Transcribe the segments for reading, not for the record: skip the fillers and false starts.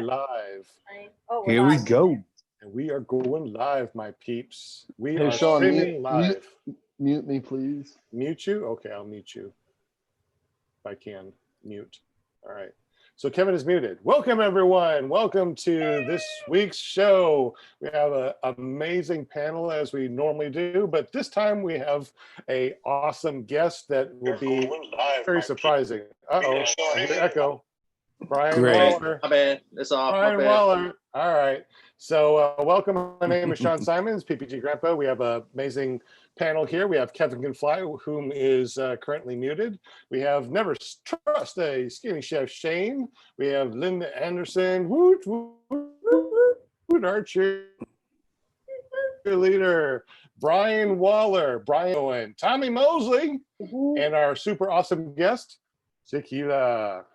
live. Oh, we're Here we live. go. And we are going live, my peeps. We Hey, are Shawn, streaming live. Mute me, please. Mute you? Okay, I'll mute you. If I can. Mute. All right. So Kevin is muted. Welcome, everyone. Welcome to this week's show. We have an amazing panel as we normally do, but this time we have an awesome guest that will be very surprising. Uh-oh, I hear echo. Brian Great. Waller. My bad. It's off. Brian My bad. Waller. All right. So welcome. My name is Shawn Symons, PPG Grandpa. We have an amazing panel here. We have Kevin Can Fly, whom is currently muted. We have Never Trust a Skinny Chef Shane. We have Linda Anderson. Woot, woot, woot, woot, our cheerleader. Brian Waller. Brian Owen. Tommy Mosley. And our super awesome guest, Shaquila.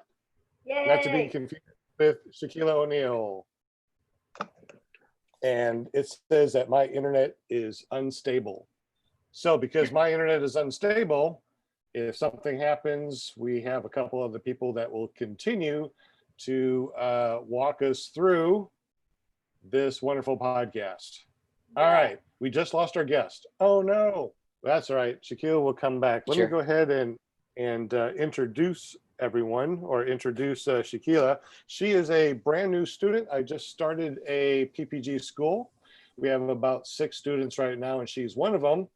Yay. Not to be confused with Shaquila O'Neal. And it says that my internet is unstable. So because my internet is unstable, if something happens, we have a couple of the people that will continue to walk us through this wonderful podcast. All right, we just lost our guest. Oh no, that's all right. Shaquila will come back. Let me go ahead and introduce everyone, or introduce Shaquila. She is a brand new student. I just started a PPG school. We have about 6 students right now, and she's one of them.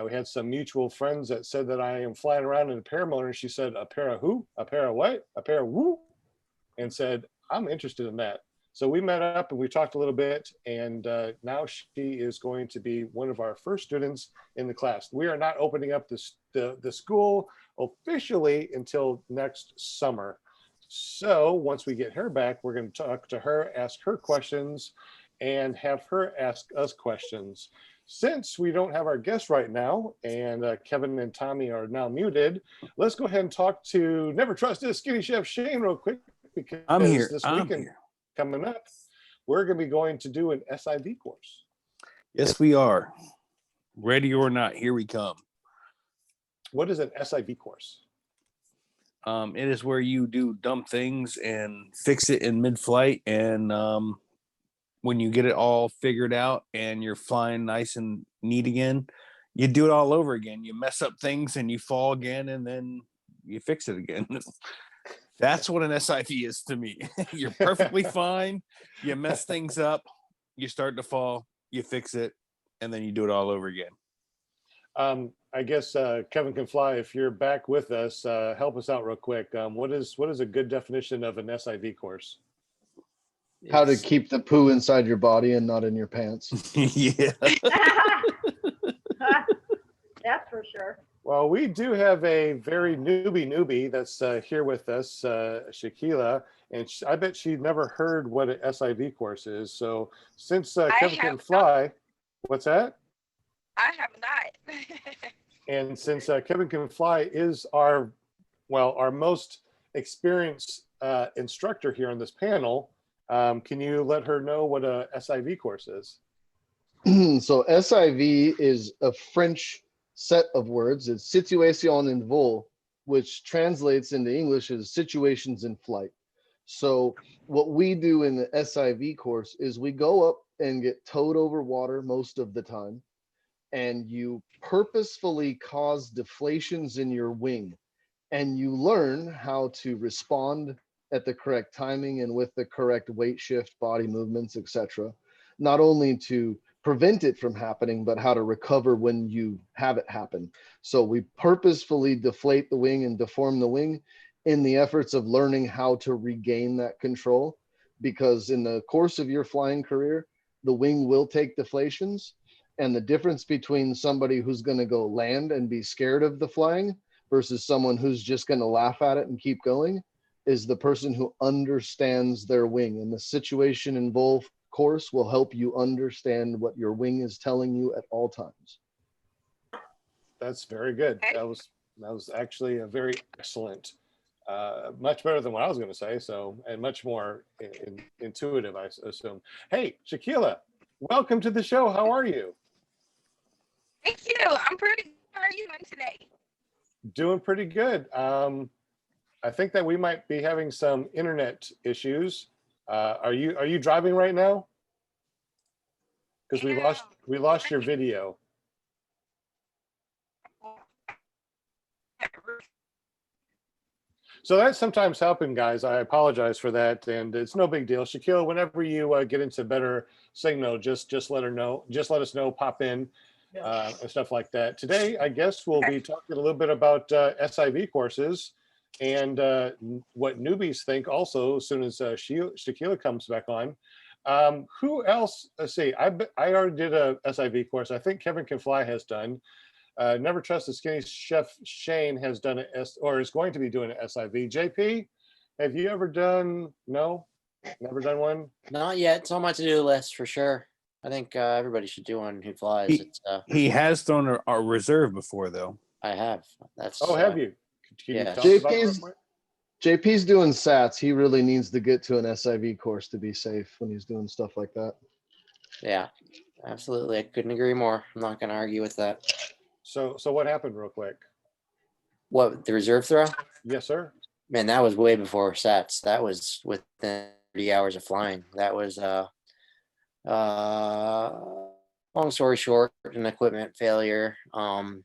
We had some mutual friends that said that I am flying around in a paramotor, and she said, a para who? A para what? A para woo? And said, I'm interested in that. So we met up and we talked a little bit, and now she is going to be one of our first students in the class. We are not opening up the school officially until next summer. So once we get her back, we're going to talk to her, ask her questions, and have her ask us questions. Since we don't have our guest right now, and Kevin and Tommy are now muted, let's go ahead and talk to Never Trust a Skinny Chef Shane real quick, because I'm here. this weekend coming up, we're going to be going to do an SIV course. Yes, we are. Ready or not, here we come. What is an SIV course? It is where you do dumb things and fix it in mid-flight, and when you get it all figured out and you're flying nice and neat again, you do it all over again. You mess up things and you fall again, and then you fix it again. That's what an SIV is to me. You're perfectly fine. You mess things up, you start to fall, you fix it, and then you do it all over again. I guess Kevin Can Fly, if you're back with us, help us out real quick. What is a good definition of an SIV course? How to keep the poo inside your body and not in your pants. Yeah. That's for sure. Well, we do have a very newbie that's here with us, Shaquila, and I bet she never heard what an SIV course is. So since Kevin Can Fly, what's that? I have not. And since Kevin Can Fly is our most experienced instructor here on this panel, can you let her know what a SIV course is? So SIV is a French set of words. It's situation en vol, which translates into English as situations in flight. So what we do in the SIV course is we go up and get towed over water most of the time, and you purposefully cause deflations in your wing, and you learn how to respond at the correct timing and with the correct weight shift, body movements, etc. Not only to prevent it from happening, but how to recover when you have it happen. So we purposefully deflate the wing and deform the wing in the efforts of learning how to regain that control, because in the course of your flying career, the wing will take deflations. And the difference between somebody who's going to go land and be scared of the flying versus someone who's just going to laugh at it and keep going is the person who understands their wing. And the situation involved course will help you understand what your wing is telling you at all times. That's very good. Okay. That was actually a very excellent, much better than what I was going to say. So, and much more intuitive, I assume. Hey, Shaquila, welcome to the show. How are you? Thank you. I'm pretty good. How are you doing today? Doing pretty good. I think that we might be having some internet issues. Are you driving right now? Because we lost your video. So that's sometimes helping, guys. I apologize for that, and it's no big deal. Shaquille, whenever you get into better signal, just let her know. Just let us know. Pop in and stuff like that. Today, I guess we'll be talking a little bit about SIV courses and what newbies think. Also, as soon as Shaquille comes back on. Who else? Let's see. I already did a SIV course. I think Kevin Can Fly has done. Never Trust the Skinny Chef Shane has done it or is going to be doing an SIV. JP, have you ever done? No, never done one. Not yet. It's on my to-do list for sure. I think everybody should do one who flies. He has thrown a reserve before, though. I have. That's. Oh, have you? Can you yeah. tell us about that? JP's doing SATs. He really needs to get to an SIV course to be safe when he's doing stuff like that. Yeah, absolutely. I couldn't agree more. I'm not going to argue with that. So what happened real quick? What, the reserve throw? Yes, sir. Man, that was way before SATs. That was within 30 hours of flying. That was long story short, an equipment failure. And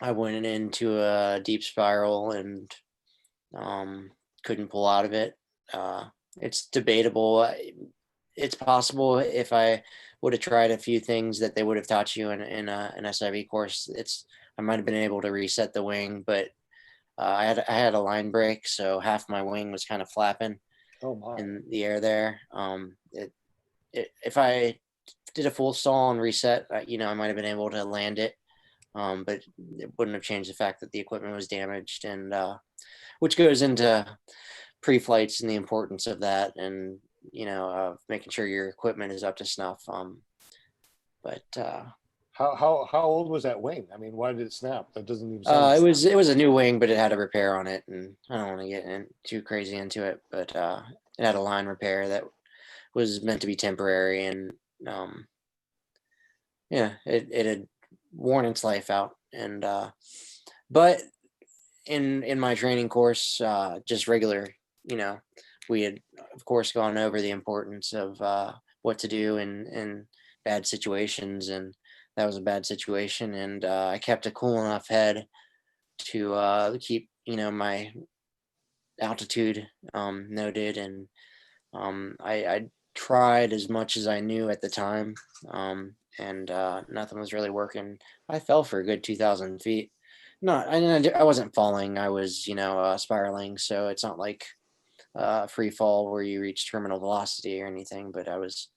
I went into a deep spiral and couldn't pull out of it. It's debatable. It's possible if I would have tried a few things that they would have taught you in an SIV course. I might have been able to reset the wing, but I had a line break, so half my wing was kind of flapping in the air there. If I did a full stall and reset, I might have been able to land it, but it wouldn't have changed the fact that the equipment was damaged, and which goes into pre-flights and the importance of that, and making sure your equipment is up to snuff. How old was that wing? I mean, why did it snap? That doesn't even sound it was a new wing, but it had a repair on it, and I don't want to get too crazy into it, but it had a line repair that was meant to be temporary, and it had worn its life out. And but in my training course, just regular, we had of course gone over the importance of what to do in bad situations, and that was a bad situation, and I kept a cool enough head to keep my altitude noted, and I tried as much as I knew at the time, and nothing was really working. I fell for a good 2,000 feet. I wasn't falling. I was spiraling, so it's not like free fall where you reach terminal velocity or anything, but I was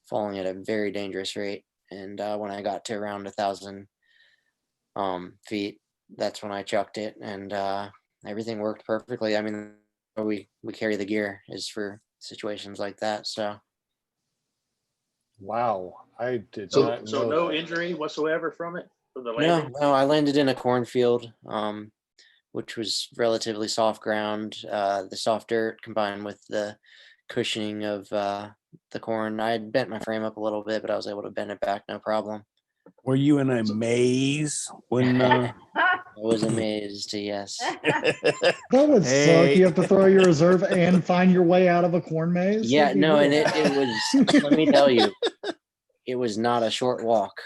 falling at a very dangerous rate. And when I got to around 1,000 feet, that's when I chucked it, and everything worked perfectly. I mean, we carry the gear is for situations like that. So wow, I did So not know no that. injury whatsoever from it, from the landing? no, I landed in a cornfield, which was relatively soft ground. The soft dirt combined with the cushioning of the corn. I had bent my frame up a little bit, but I was able to bend it back no problem. Were you in a maze when? I was amazed. Yes. That would suck. You have to throw your reserve and find your way out of a corn maze. Yeah, That'd be no, and brutal. it was. Let me tell you, it was not a short walk.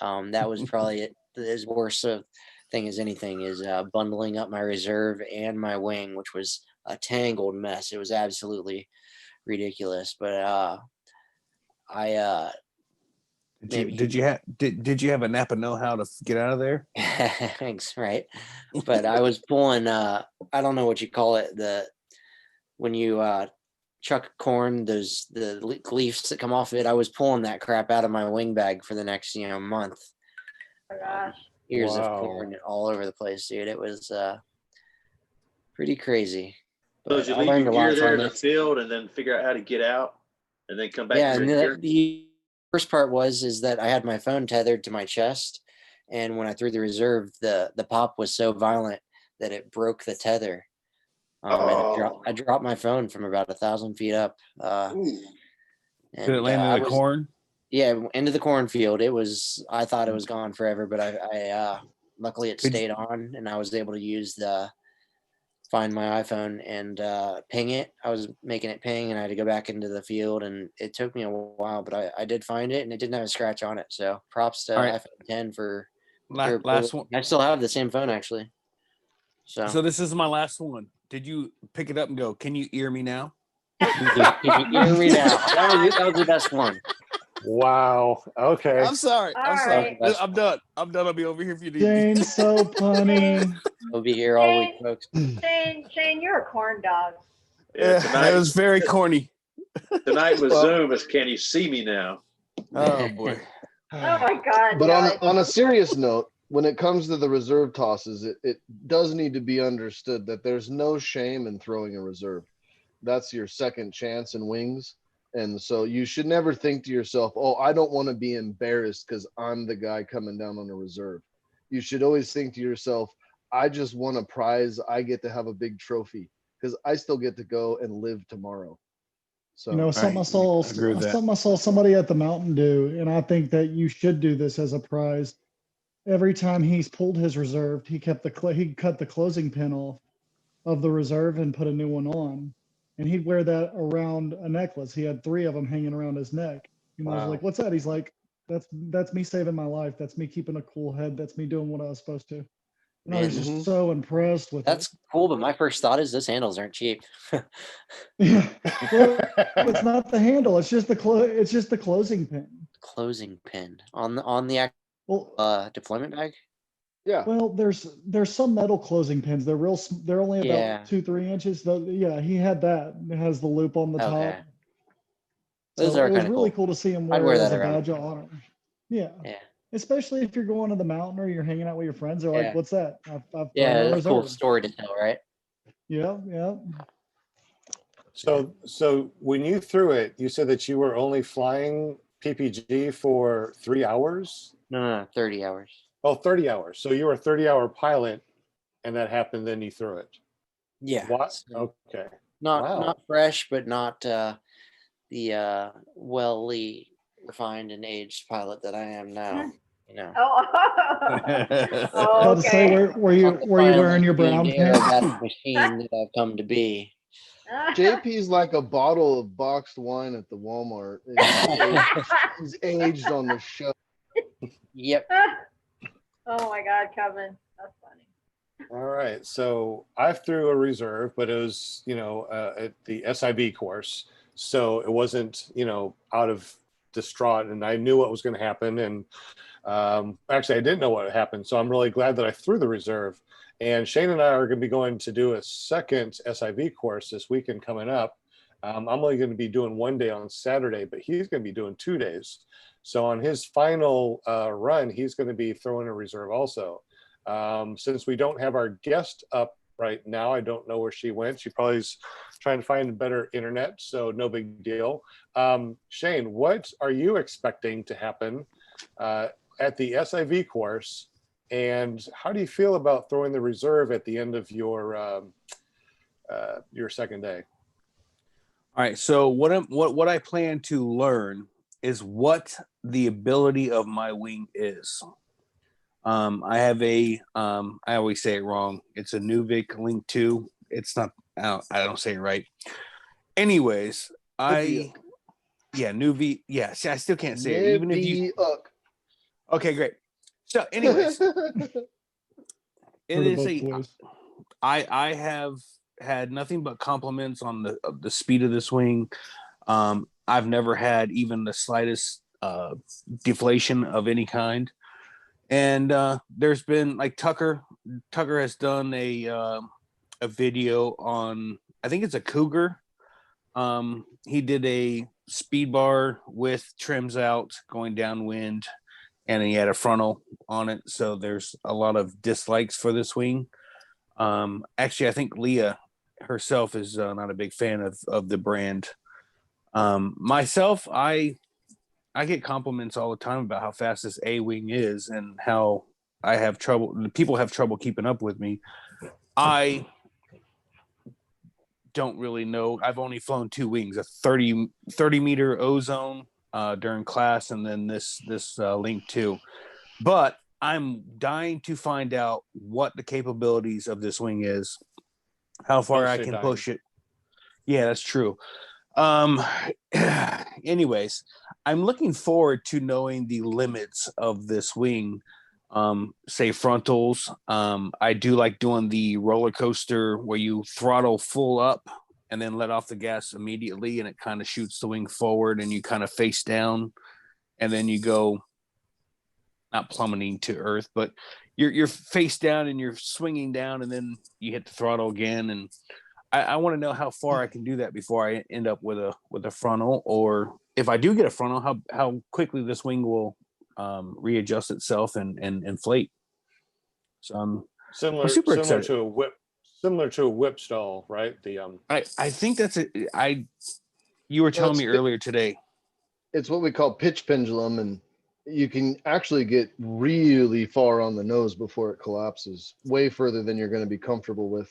That was probably as worse a thing as anything is bundling up my reserve and my wing, which was a tangled mess. It was absolutely ridiculous, but did you have a Napa know-how to get out of there? thanks, right? But I was pulling I don't know what you call it, when you chuck corn, there's the leaves that come off it. I was pulling that crap out of my wing bag for the next month. Oh, gosh. Ears of Wow. corn all over the place, dude. It was pretty crazy. So But did you I leave learned your a lot gear there from in the it. field and then figure out how to get out and then come back Yeah, to and your gear? the first part is that I had my phone tethered to my chest, and when I threw the reserve, the pop was so violent that it broke the tether. And I dropped my phone from about 1,000 feet up. Ooh. And, Did it land in the corn? Yeah, into the cornfield. I thought it was gone forever, but I luckily it Could you- stayed on, and I was able to use the find my iPhone and ping it. I was making it ping, and I had to go back into the field, and it took me a while, but I did find it, and it didn't have a scratch on it. So props to All right. iPhone 10 for Last one. I still have the same phone actually. So this is my last one. Did you pick it up and go, can you ear me now? Can you hear me now? That was the best one. Wow. Okay. I'm sorry. I'm All sorry. right. I'm done. I'll be over here if you need me. Shane's so punny. We'll be here all week, folks. Shane, you're a corn dog. Yeah, That was very corny. tonight with Zoom is can you see me now? Oh boy. Oh my God. But guys. on a serious note, when it comes to the reserve tosses, it does need to be understood that there's no shame in throwing a reserve. That's your second chance in wings. And so you should never think to yourself, oh, I don't want to be embarrassed because I'm the guy coming down on a reserve. You should always think to yourself, I just won a prize. I get to have a big trophy because I still get to go and live tomorrow. So You know, something I agree with that. something I saw somebody at the mountain do, and I think that you should do this as a prize. Every time he's pulled his reserve, he cut the closing pin off of the reserve and put a new one on, and he'd wear that around a necklace. He had 3 of them hanging around his neck. And I was Wow. like, "What's that?" He's like, "That's me saving my life. That's me keeping a cool head. That's me doing what I was supposed to." And I was Man, just so impressed with that's cool, but my first thought is those handles aren't cheap. it. Yeah, well, it's not the handle. It's just the closing pin. Closing pin on the Well, deployment bag. yeah. Well, there's some metal closing pins. They're real. They're only about Yeah. 2-3 inches. Yeah, he had that. It has the loop on the Okay. top. Those So are it was kind of really cool. cool to see him I'd wear wear it as that a around. badge of honor. Yeah, Yeah. especially if you're going to the mountain or you're hanging out with your friends. They're Yeah. like, "What's that?" I've thrown Yeah, a that's a cool reserve. story to tell, right? Yeah, yeah. So when you threw it, you said that you were only flying PPG for 3 hours? No, 30 hours. Oh, 30 hours. So you were a 30-hour pilot and that happened, then you threw it. Yeah. What? so Okay. not Wow. not fresh, but not the refined and aged pilot that I am now. You know. Oh, I oh was about to say, okay. were you Not the wearing your finely brown tuned pants? aerobatic machine that I've come to be. JP's like a bottle of boxed wine at the Walmart. He's aged on the show. Yep. Oh my God, Kevin, that's funny. All right. So I threw a reserve, but it was, at the SIV course. So it wasn't, out of distraught, and I knew what was going to happen. And actually, I didn't know what happened. So I'm really glad that I threw the reserve. And Shane and I are going to be going to do a second SIV course this weekend coming up. I'm only going to be doing 1 day on Saturday, but he's going to be doing 2 days. So on his final run, he's going to be throwing a reserve also. Since we don't have our guest up right now, I don't know where she went. She probably is trying to find better internet, so no big deal. Shane, what are you expecting to happen at the SIV course? And how do you feel about throwing the reserve at the end of your second day? All right. So what I plan to learn is what the ability of my wing is. I have I always say it wrong. It's a Nuvik Link 2. It's not, I don't say it right. Anyways, Nuvi. Yeah. See, I still can't say it. Even if you, okay, great. So anyways, it is I have had nothing but compliments on the speed of this wing. I've never had even the slightest deflation of any kind. And there's been like Tucker has done a video on, I think it's a Cougar. He did a speed bar with trims out going downwind, and he had a frontal on it. So there's a lot of dislikes for this wing. Actually, I think Leah herself is not a big fan of the brand. Myself, I get compliments all the time about how fast this A wing is and how I have trouble. People have trouble keeping up with me. I don't really know. I've only flown 2 wings, a 30 meter ozone during class, and then this Link 2. But I'm dying to find out what the capabilities of this wing is. how far Don't I say can dying. push it. Yeah, that's true. Anyways, I'm looking forward to knowing the limits of this wing. Say frontals. I do like doing the roller coaster where you throttle full up and then let off the gas immediately, and it kind of shoots the wing forward, and you kind of face down, and then you go not plummeting to earth, but you're face down and you're swinging down, and then you hit the throttle again. And I want to know how far I can do that before I end up with a frontal, or if I do get a frontal, how quickly this wing will readjust itself and inflate. So I'm Similar, super similar excited. to a whip, similar to a whip stall, right? I think that's it. You were telling me earlier today. It's what we call pitch pendulum, and you can actually get really far on the nose before it collapses, way further than you're going to be comfortable with.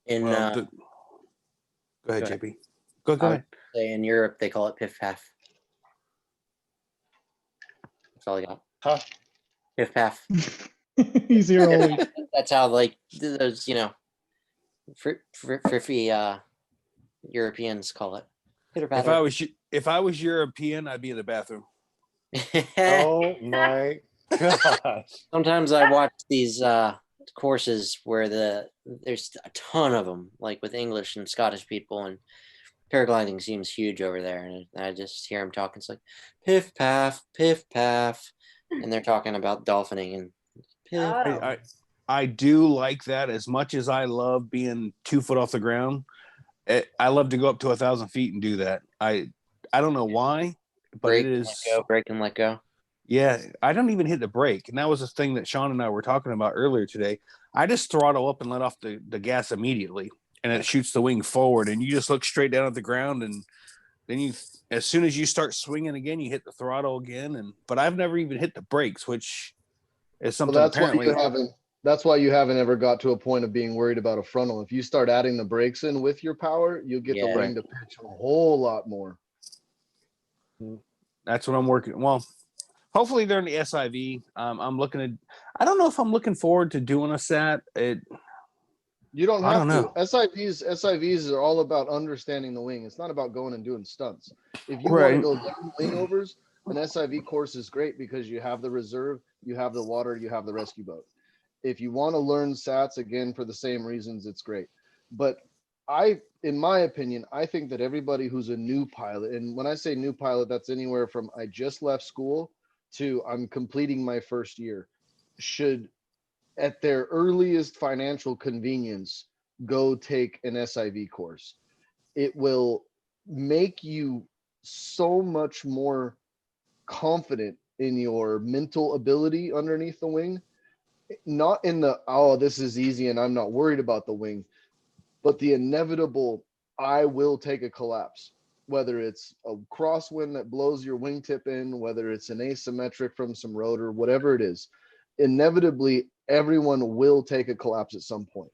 In Go ahead, go ahead. JP. Go ahead. say in Europe they call it piff paff. That's all I got. Huh? Piff paff. He's here all week. That's how like those friffy Europeans call it. Pitter patter. If I was European, I'd be in the bathroom. Oh my gosh. Sometimes I watch these courses where there's a ton of them, like with English and Scottish people, and paragliding seems huge over there, and I just hear them talking. It's like piff paff, and they're talking about dolphining and piff. Oh. I do like that as much as I love being 2 foot off the ground. I love to go up to 1,000 feet and do that. I don't know why, but Break, it is. let go, break and let go. Yeah, I don't even hit the brake. And that was the thing that Shawn and I were talking about earlier today. I just throttle up and let off the gas immediately, and it shoots the wing forward, and you just look straight down at the ground, and then as soon as you start swinging again, you hit the throttle again. But I've never even hit the brakes, which is something apparently. That's why you haven't ever got to a point of being worried about a frontal. If you start adding the brakes in with your power, you'll get the wing to pitch a whole lot more. That's what I'm working. Well, hopefully they're in the SIV. I'm looking at. I don't know if I'm looking forward to doing a SAT. You don't have I don't to. know. SIVs are all about understanding the wing. It's not about going and doing stunts. If you Right. want to go down wing overs, an SIV course is great because you have the reserve, you have the water, you have the rescue boat. If you want to learn SATs, again, for the same reasons, it's great. But in my opinion, I think that everybody who's a new pilot, and when I say new pilot, that's anywhere from I just left school to I'm completing my first year, should, at their earliest financial convenience, go take an SIV course. It will make you so much more confident in your mental ability underneath the wing. Not in the, oh, this is easy and I'm not worried about the wing, but the inevitable, I will take a collapse, whether it's a crosswind that blows your wingtip in, whether it's an asymmetric from some rotor, whatever it is. Inevitably, everyone will take a collapse at some point.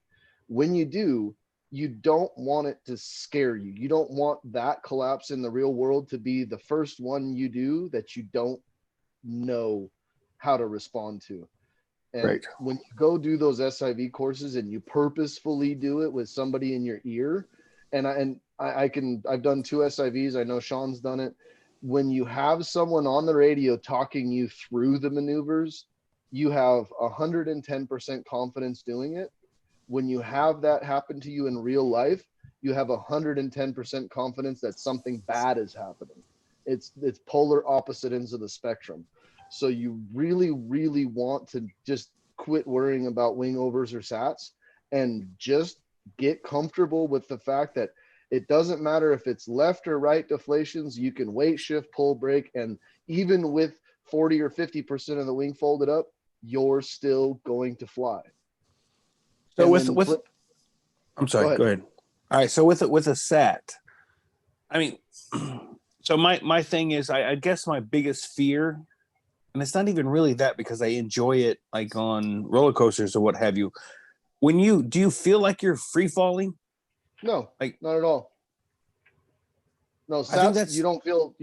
When you do, you don't want it to scare you. You don't want that collapse in the real world to be the first one you do that you don't know how to respond to. And Right. when you go do those SIV courses and you purposefully do it with somebody in your ear, I've done 2 SIVs. I know Shawn's done it. When you have someone on the radio talking you through the maneuvers, you have 110% confidence doing it. When you have that happen to you in real life, you have 110% confidence that something bad is happening. It's polar opposite ends of the spectrum. So you really, really want to just quit worrying about wing overs or SATs and just get comfortable with the fact that it doesn't matter if it's left or right deflations, you can weight shift, pull, brake, and even with 40 or 50% of the wing folded up, you're still going to fly. So And I'm sorry. Go ahead. All right. So with a SAT, I mean, so my thing is, I guess my biggest fear, and it's not even really that because I enjoy it like on roller coasters or what have you. Do you feel like you're free falling? No, Like, not at all. No, I think SATs, you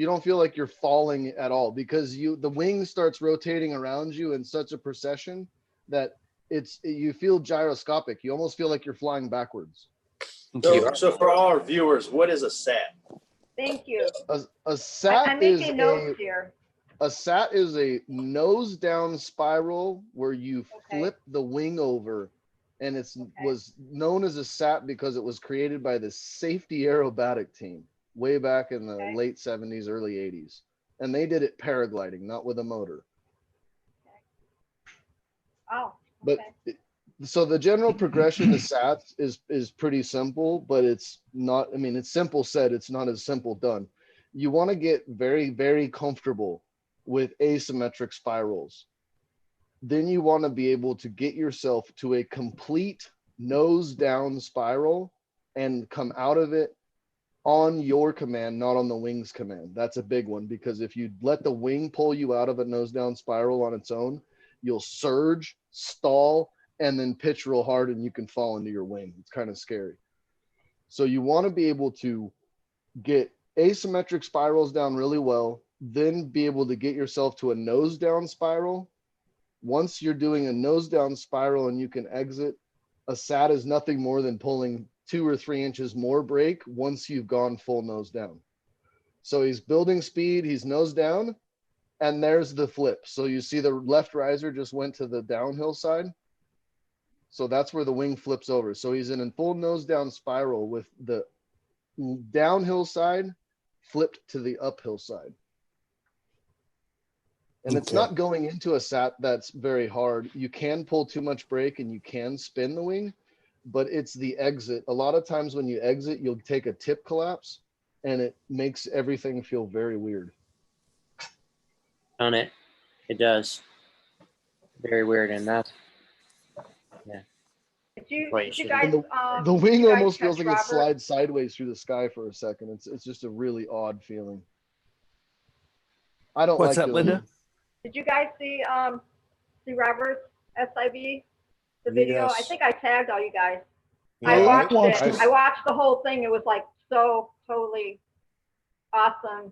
don't feel like you're falling at all because the wing starts rotating around you in such a procession that you feel gyroscopic. You almost feel like you're flying backwards. So for all our viewers, what is a SAT? Thank you. A SAT I'm is making notes here. a SAT is a nose down spiral where you flip the wing over, and was known as a SAT because it was created by the safety aerobatic team way back in the late 70s, early 80s. And they did it paragliding, not with a motor. Oh, But so the general progression to SATs is pretty simple, but it's not, I mean, it's simple said, it's not as simple done. You want to get very, very comfortable with asymmetric spirals. Then you want to be able to get yourself to a complete nose down spiral and come out of it on your command, not on the wing's command. That's a big one, because if you let the wing pull you out of a nose down spiral on its own, you'll surge, stall, and then pitch real hard and you can fall into your wing. It's kind of scary. So you want to be able to get asymmetric spirals down really well, then be able to get yourself to a nose down spiral. Once you're doing a nose down spiral and you can exit, a SAT is nothing more than pulling 2 or 3 inches more brake once you've gone full nose down. So he's building speed, he's nose down, and there's the flip. So you see the left riser just went to the downhill side. So that's where the wing flips over. So he's in a full nose down spiral with the downhill side flipped to the uphill side. And it's not going into a SAT that's very hard. You can pull too much brake and you can spin the wing, but it's the exit. A lot of times when you exit, you'll take a tip collapse and it makes everything feel very weird. On it does. Very weird. And that's, Did you guys, the wing almost feels like Robert? it slides sideways through the sky for a second. It's just a really odd feeling. I don't What's like up, doing Linda? Did you guys see Robert's SIV, the video? Yes. I think I tagged all you guys. Yeah, I watched watched it. it. I watched the whole thing. It was like so totally awesome.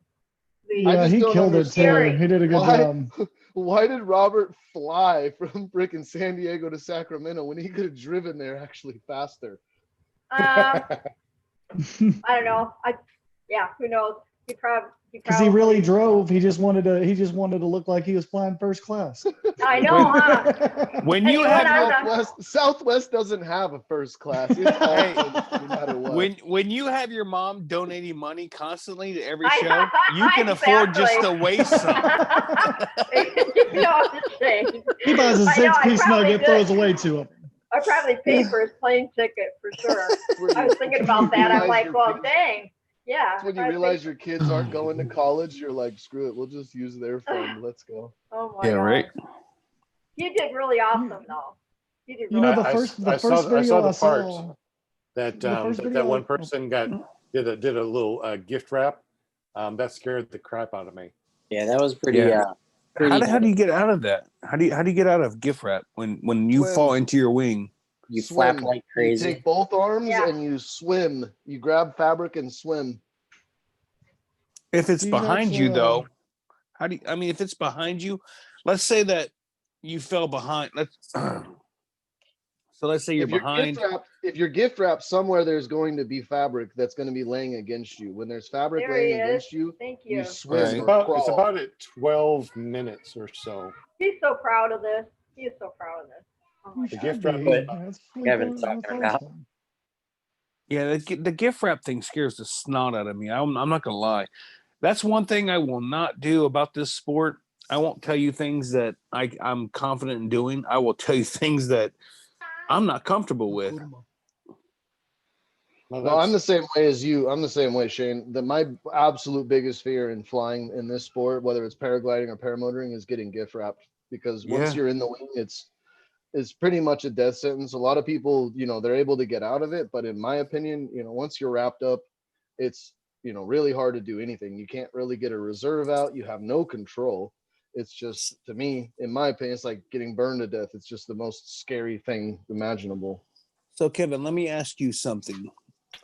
Yeah, he don't killed it understand. too. He did a good Why- job. Why did Robert fly from frickin' San Diego to Sacramento when he could have driven there actually faster? I don't know. Who knows? Because he really drove. He just wanted to look like he was flying first class. I know, huh? When Hey, you you have went your on Southwest doesn't have a first class. It's all Hey, no matter what. when you have your mom donating money constantly to every I show, know, you can afford just exactly. to waste some. You know what I'm saying? He buys a I know, I 6-piece probably nugget, did. throws away 2 of them. I probably paid for his plane ticket for sure. I was thinking about that. I'm like, well, dang. Yeah. That's when you realize your kids aren't going to college. You're like, screw it. We'll just use their fund. Let's go. Oh my Yeah, God. right. You did really awesome though. You did You really know, the I first saw video the I part saw. that The first that video one I- person did a little gift wrap. That scared the crap out of me. yeah, that was pretty. Yeah. Pretty How do you get out of that? How do you get out of gift wrap when you Swim. fall into your wing? You Swim. flap like You crazy. take both arms Yeah. and you swim. You grab fabric and swim. If it's He's behind you actually, though, how do you, I mean, if it's behind you, let's say that you fell behind. So let's say you're behind. If you're gift wrapped somewhere, there's going to be fabric that's going to be laying against you. When there's fabric There he laying is. against you, Thank you you. swim Right. or It's crawl. about at 12 minutes or so. He's so proud of this. He is so proud of this. Oh my He God. gift should wrap be. is- That's Kevin's that's talking about. awesome. Yeah, the gift wrap thing scares the snot out of me. I'm not gonna lie. That's one thing I will not do about this sport. I won't tell you things that I'm confident in doing. I will tell you things that I'm not comfortable with. Well, I'm the same way as you. I'm the same way, Shane. My absolute biggest fear in flying in this sport, whether it's paragliding or paramotoring, is getting gift wrapped. Because once Yeah. you're in the wing, it's pretty much a death sentence. A lot of people, they're able to get out of it, but in my opinion, once you're wrapped up, it's really hard to do anything. You can't really get a reserve out. You have no control. It's just, to me, in my opinion, it's like getting burned to death. It's just the most scary thing imaginable. So Kevin, let me ask you something.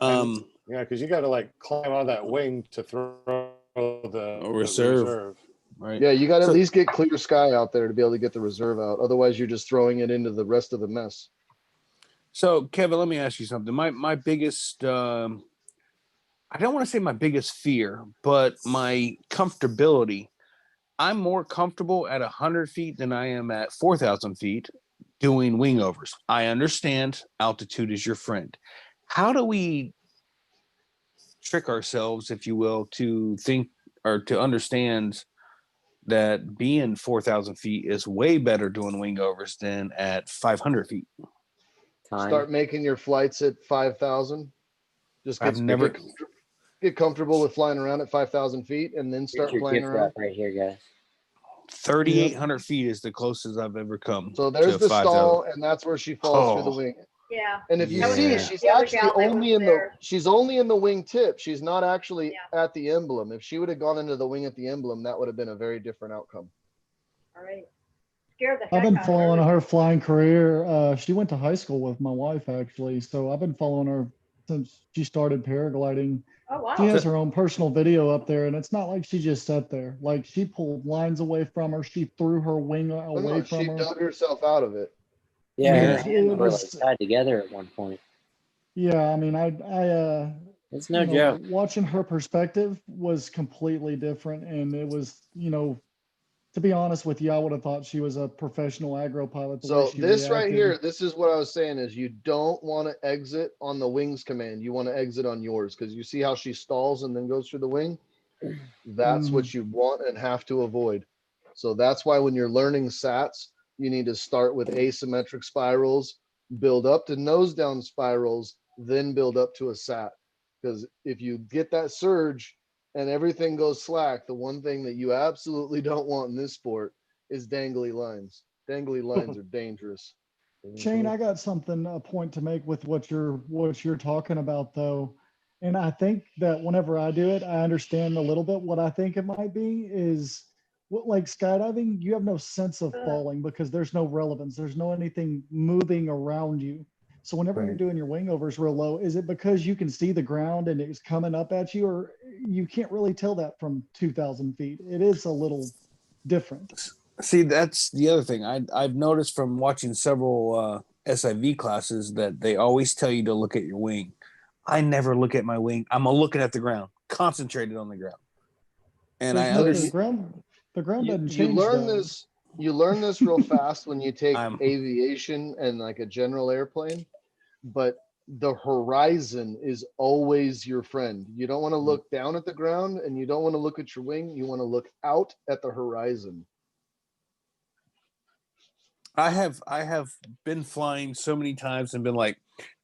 Yeah, because you got to like climb out of that wing to throw the reserve. reserve. right? Yeah, you got to So- at least get clear sky out there to be able to get the reserve out. Otherwise, you're just throwing it into the rest of the mess. So, Kevin, let me ask you something. My biggest, I don't want to say my biggest fear, but my comfortability. I'm more comfortable at 100 feet than I am at 4,000 feet doing wing overs. I understand altitude is your friend. How do we trick ourselves, if you will, to think or to understand that being 4,000 feet is way better doing wing overs than at 500 feet? Time. Start making your flights at 5,000. Just I've never. get comfortable with flying around at 5,000 feet, and then start Here's your playing gift around. wrap right here, guys. 3,800 feet is the closest I've ever come. So there's to the 5,000. stall, and that's where she falls through the Oh. wing. Yeah. And if you Yeah. see, she's The other actually gal that only was in there. she's only in the wing tip. She's not actually Yeah. at the emblem. If she would have gone into the wing at the emblem, that would have been a very different outcome. All right. Scared the heck I've been out of following her. her flying career. She went to high school with my wife, actually. So I've been following her since she started paragliding. Oh, wow. She has her own personal video up there, and it's not like she just sat there. Like, she pulled lines away from her. She threw her wing Oh, away no, from she her. dug herself out of it. Yeah, mean, her it hands were like was- tied together at one point. Yeah, I mean, It's no you know, joke. watching her perspective was completely different, and it was, to be honest with you, I would have thought she was a professional aggro pilot. The way So she this right reacted. here, this is what I was saying is you don't want to exit on the wings command. You want to exit on yours because you see how she stalls and then goes through the wing. That's what you want and have to avoid. So that's why when you're learning SATs, you need to start with asymmetric spirals, build up to nose down spirals, then build up to a SAT. Because if you get that surge and everything goes slack, the one thing that you absolutely don't want in this sport is dangly lines. Dangly lines are dangerous. Shane, I got a point to make with what you're talking about, though. And I think that whenever I do it, I understand a little bit what I think it might be is like skydiving, you have no sense of falling because there's no relevance. There's no anything moving around you. So whenever you're doing your wing overs real low, is it because you can see the ground and it's coming up at you, or you can't really tell that from 2,000 feet? It is a little different. See, that's the other thing. I've noticed from watching several SIV classes that they always tell you to look at your wing. I never look at my wing. I'm looking at the ground, concentrated on the ground. And I The understand. ground doesn't You change. learn though. this. You learn this real fast when you take I'm- aviation and like a general airplane, but the horizon is always your friend. You don't want to look down at the ground and you don't want to look at your wing. You want to look out at the horizon. I have been flying so many times and been like,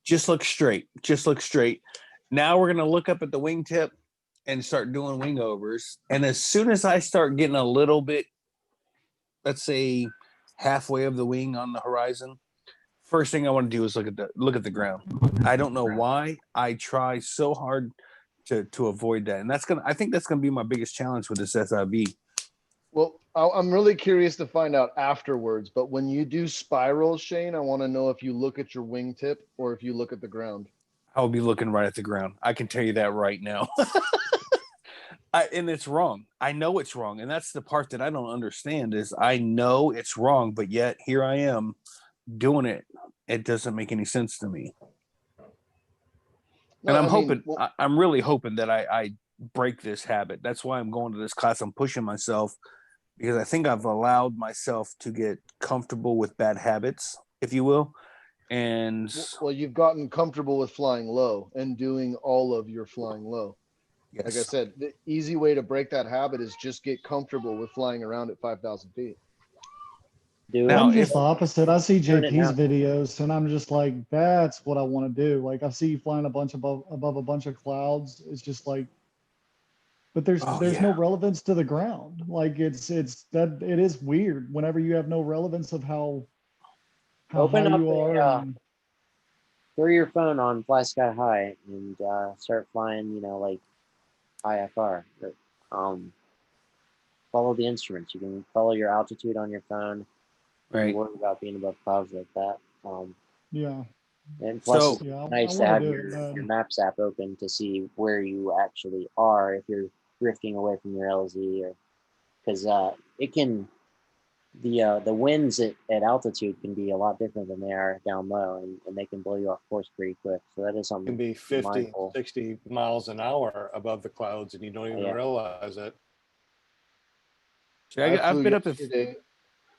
just look straight, just look straight. Now we're gonna look up at the wingtip and start doing wing overs. And as soon as I start getting a little bit, let's say halfway of the wing on the horizon, first thing I want to do is look at the ground. I don't know why. I try so hard to avoid that. And I think that's gonna be my biggest challenge with this SIV. Well, I'm really curious to find out afterwards, but when you do spirals, Shane, I want to know if you look at your wingtip or if you look at the ground. I'll be looking right at the ground. I can tell you that right now. And it's wrong. I know it's wrong. And that's the part that I don't understand is I know it's wrong, but yet here I am doing it. It doesn't make any sense to me. No, And I'm I mean, hoping, I'm really hoping that I break this habit. That's why I'm going to this class. I'm pushing myself because I think I've allowed myself to get comfortable with bad habits, if you will. And well, you've gotten comfortable with flying low and doing all of your flying low. yes. Like I said, the easy way to break that habit is just get comfortable with flying around at 5,000 feet. Do Now, I'm it. just the opposite. I see Doing it JP's now. videos and I'm just like, that's what I want to do. Like I see you flying above a bunch of clouds. It's just like, but there's no relevance to the ground. Like it's that it is weird whenever you have no relevance of how Open high up you are. and- Throw your phone on Fly Sky High and start flying, like IFR. But, follow the instruments. You can follow your altitude on your phone. Right. Don't worry about being above clouds like that. Yeah. And plus, So- it's Yeah. nice to wanna have do your, it, but- your Maps app open to see where you actually are if you're drifting away from your LZ or because it can the winds at altitude can be a lot different than they are down low, and they can blow you off course pretty quick. So that is something Can be 50, mindful. 60 miles an hour above the clouds, and you don't even Yeah. realize it. I've been up to yesterday,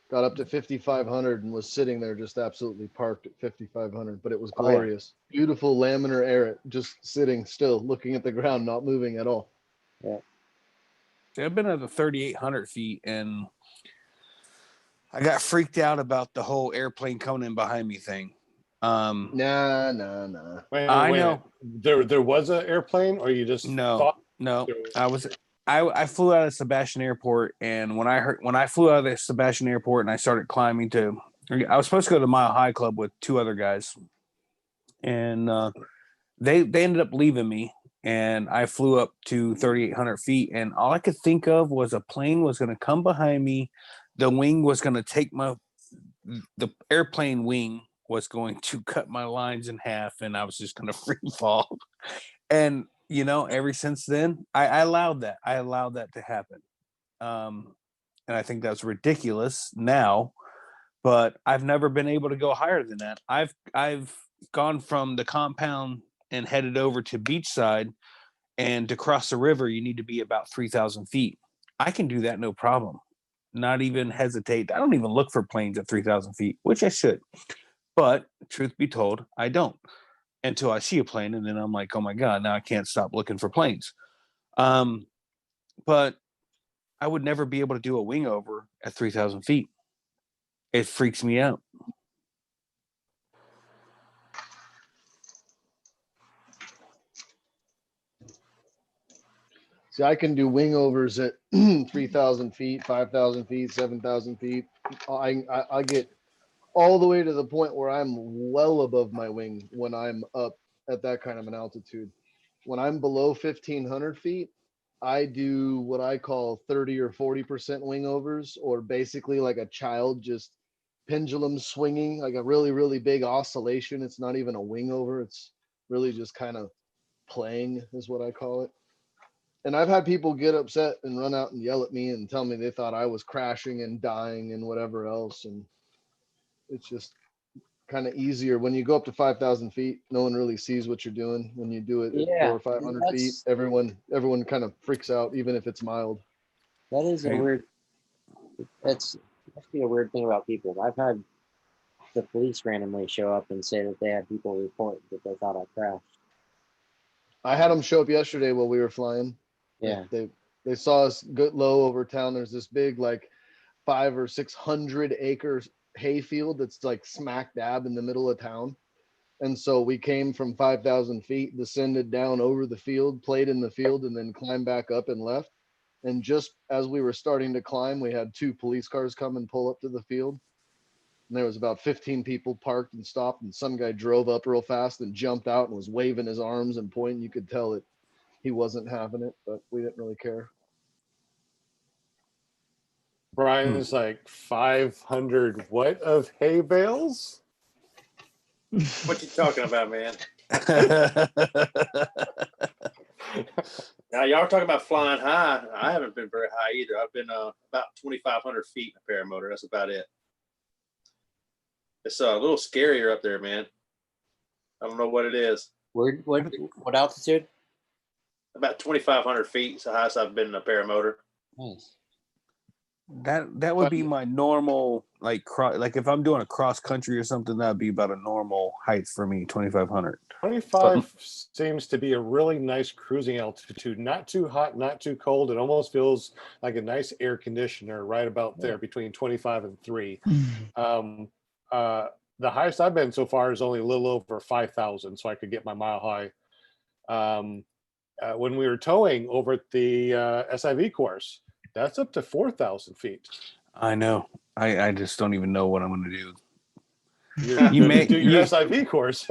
got up to 5,500 and was sitting there just absolutely parked at 5,500, but it was Oh, yeah. glorious. Beautiful laminar air, just sitting still, looking at the ground, not moving at all. Yeah. I've been at the 3,800 feet, and I got freaked out about the whole airplane coming in behind me thing. Nah. I know. There was an airplane, or you just thought No. there was- I flew out of Sebastian Airport, and when I flew out of the Sebastian Airport and I started climbing I was supposed to go to the Mile High Club with 2 other guys, and they ended up leaving me, and I flew up to 3,800 feet, and all I could think of was a plane was going to come behind me, the wing was going to take the airplane wing was going to cut my lines in half, and I was just going to free fall. And ever since then, I allowed that. I allowed that to happen. And I think that's ridiculous now, but I've never been able to go higher than that. I've gone from the compound and headed over to beachside, and to cross the river, you need to be about 3,000 feet. I can do that no problem. Not even hesitate. I don't even look for planes at 3,000 feet, which I should. But truth be told, I don't, until I see a plane, and then I'm like, oh my God, now I can't stop looking for planes. But I would never be able to do a wing over at 3,000 feet. It freaks me out. See, I can do wing overs at 3,000 feet, 5,000 feet, 7,000 feet. I get all the way to the point where I'm well above my wing when I'm up at that kind of an altitude. When I'm below 1,500 feet, I do what I call 30 or 40% wing overs, or basically like a child just pendulum swinging, like a really, really big oscillation. It's not even a wing over. It's really just kind of playing is what I call it. And I've had people get upset and run out and yell at me and tell me they thought I was crashing and dying and whatever else. And it's just kind of easier when you go up to 5,000 feet. No one really sees what you're doing. When you do it at 400 or 500 feet, everyone kind of freaks out, even if it's mild. That is a weird. That's actually a weird thing about people. I've had the police randomly show up and say that they had people report that they thought I crashed. I had them show up yesterday while we were flying. Yeah. They saw us get low over town. There's this big, like 500 or 600 acres hayfield that's like smack dab in the middle of town. And so we came from 5,000 feet, descended down over the field, played in the field, and then climbed back up and left. And just as we were starting to climb, we had 2 police cars come and pull up to the field. And there was about 15 people parked and stopped, and some guy drove up real fast and jumped out and was waving his arms and pointing. You could tell that he wasn't having it, but we didn't really care. Brian's like 500 what of hay bales? What you talking about, man? Now, y'all are talking about flying high. I haven't been very high either. I've been about 2,500 feet in a paramotor. That's about it. It's a little scarier up there, man. I don't know what it is. What altitude? About 2,500 feet. It's the highest I've been in a paramotor. Nice. That would be my normal, like if I'm doing a cross country or something, that'd be about a normal height for me, 2,500. 25 seems to be a really nice cruising altitude. Not too hot, not too cold. It almost feels like a nice air conditioner right about there between 25 and 3. The highest I've been so far is only a little over 5,000, so I could get my mile high. When we were towing over at the SIV course, that's up to 4,000 feet. I know. I just don't even know what I'm going to do. You may do your SIV course.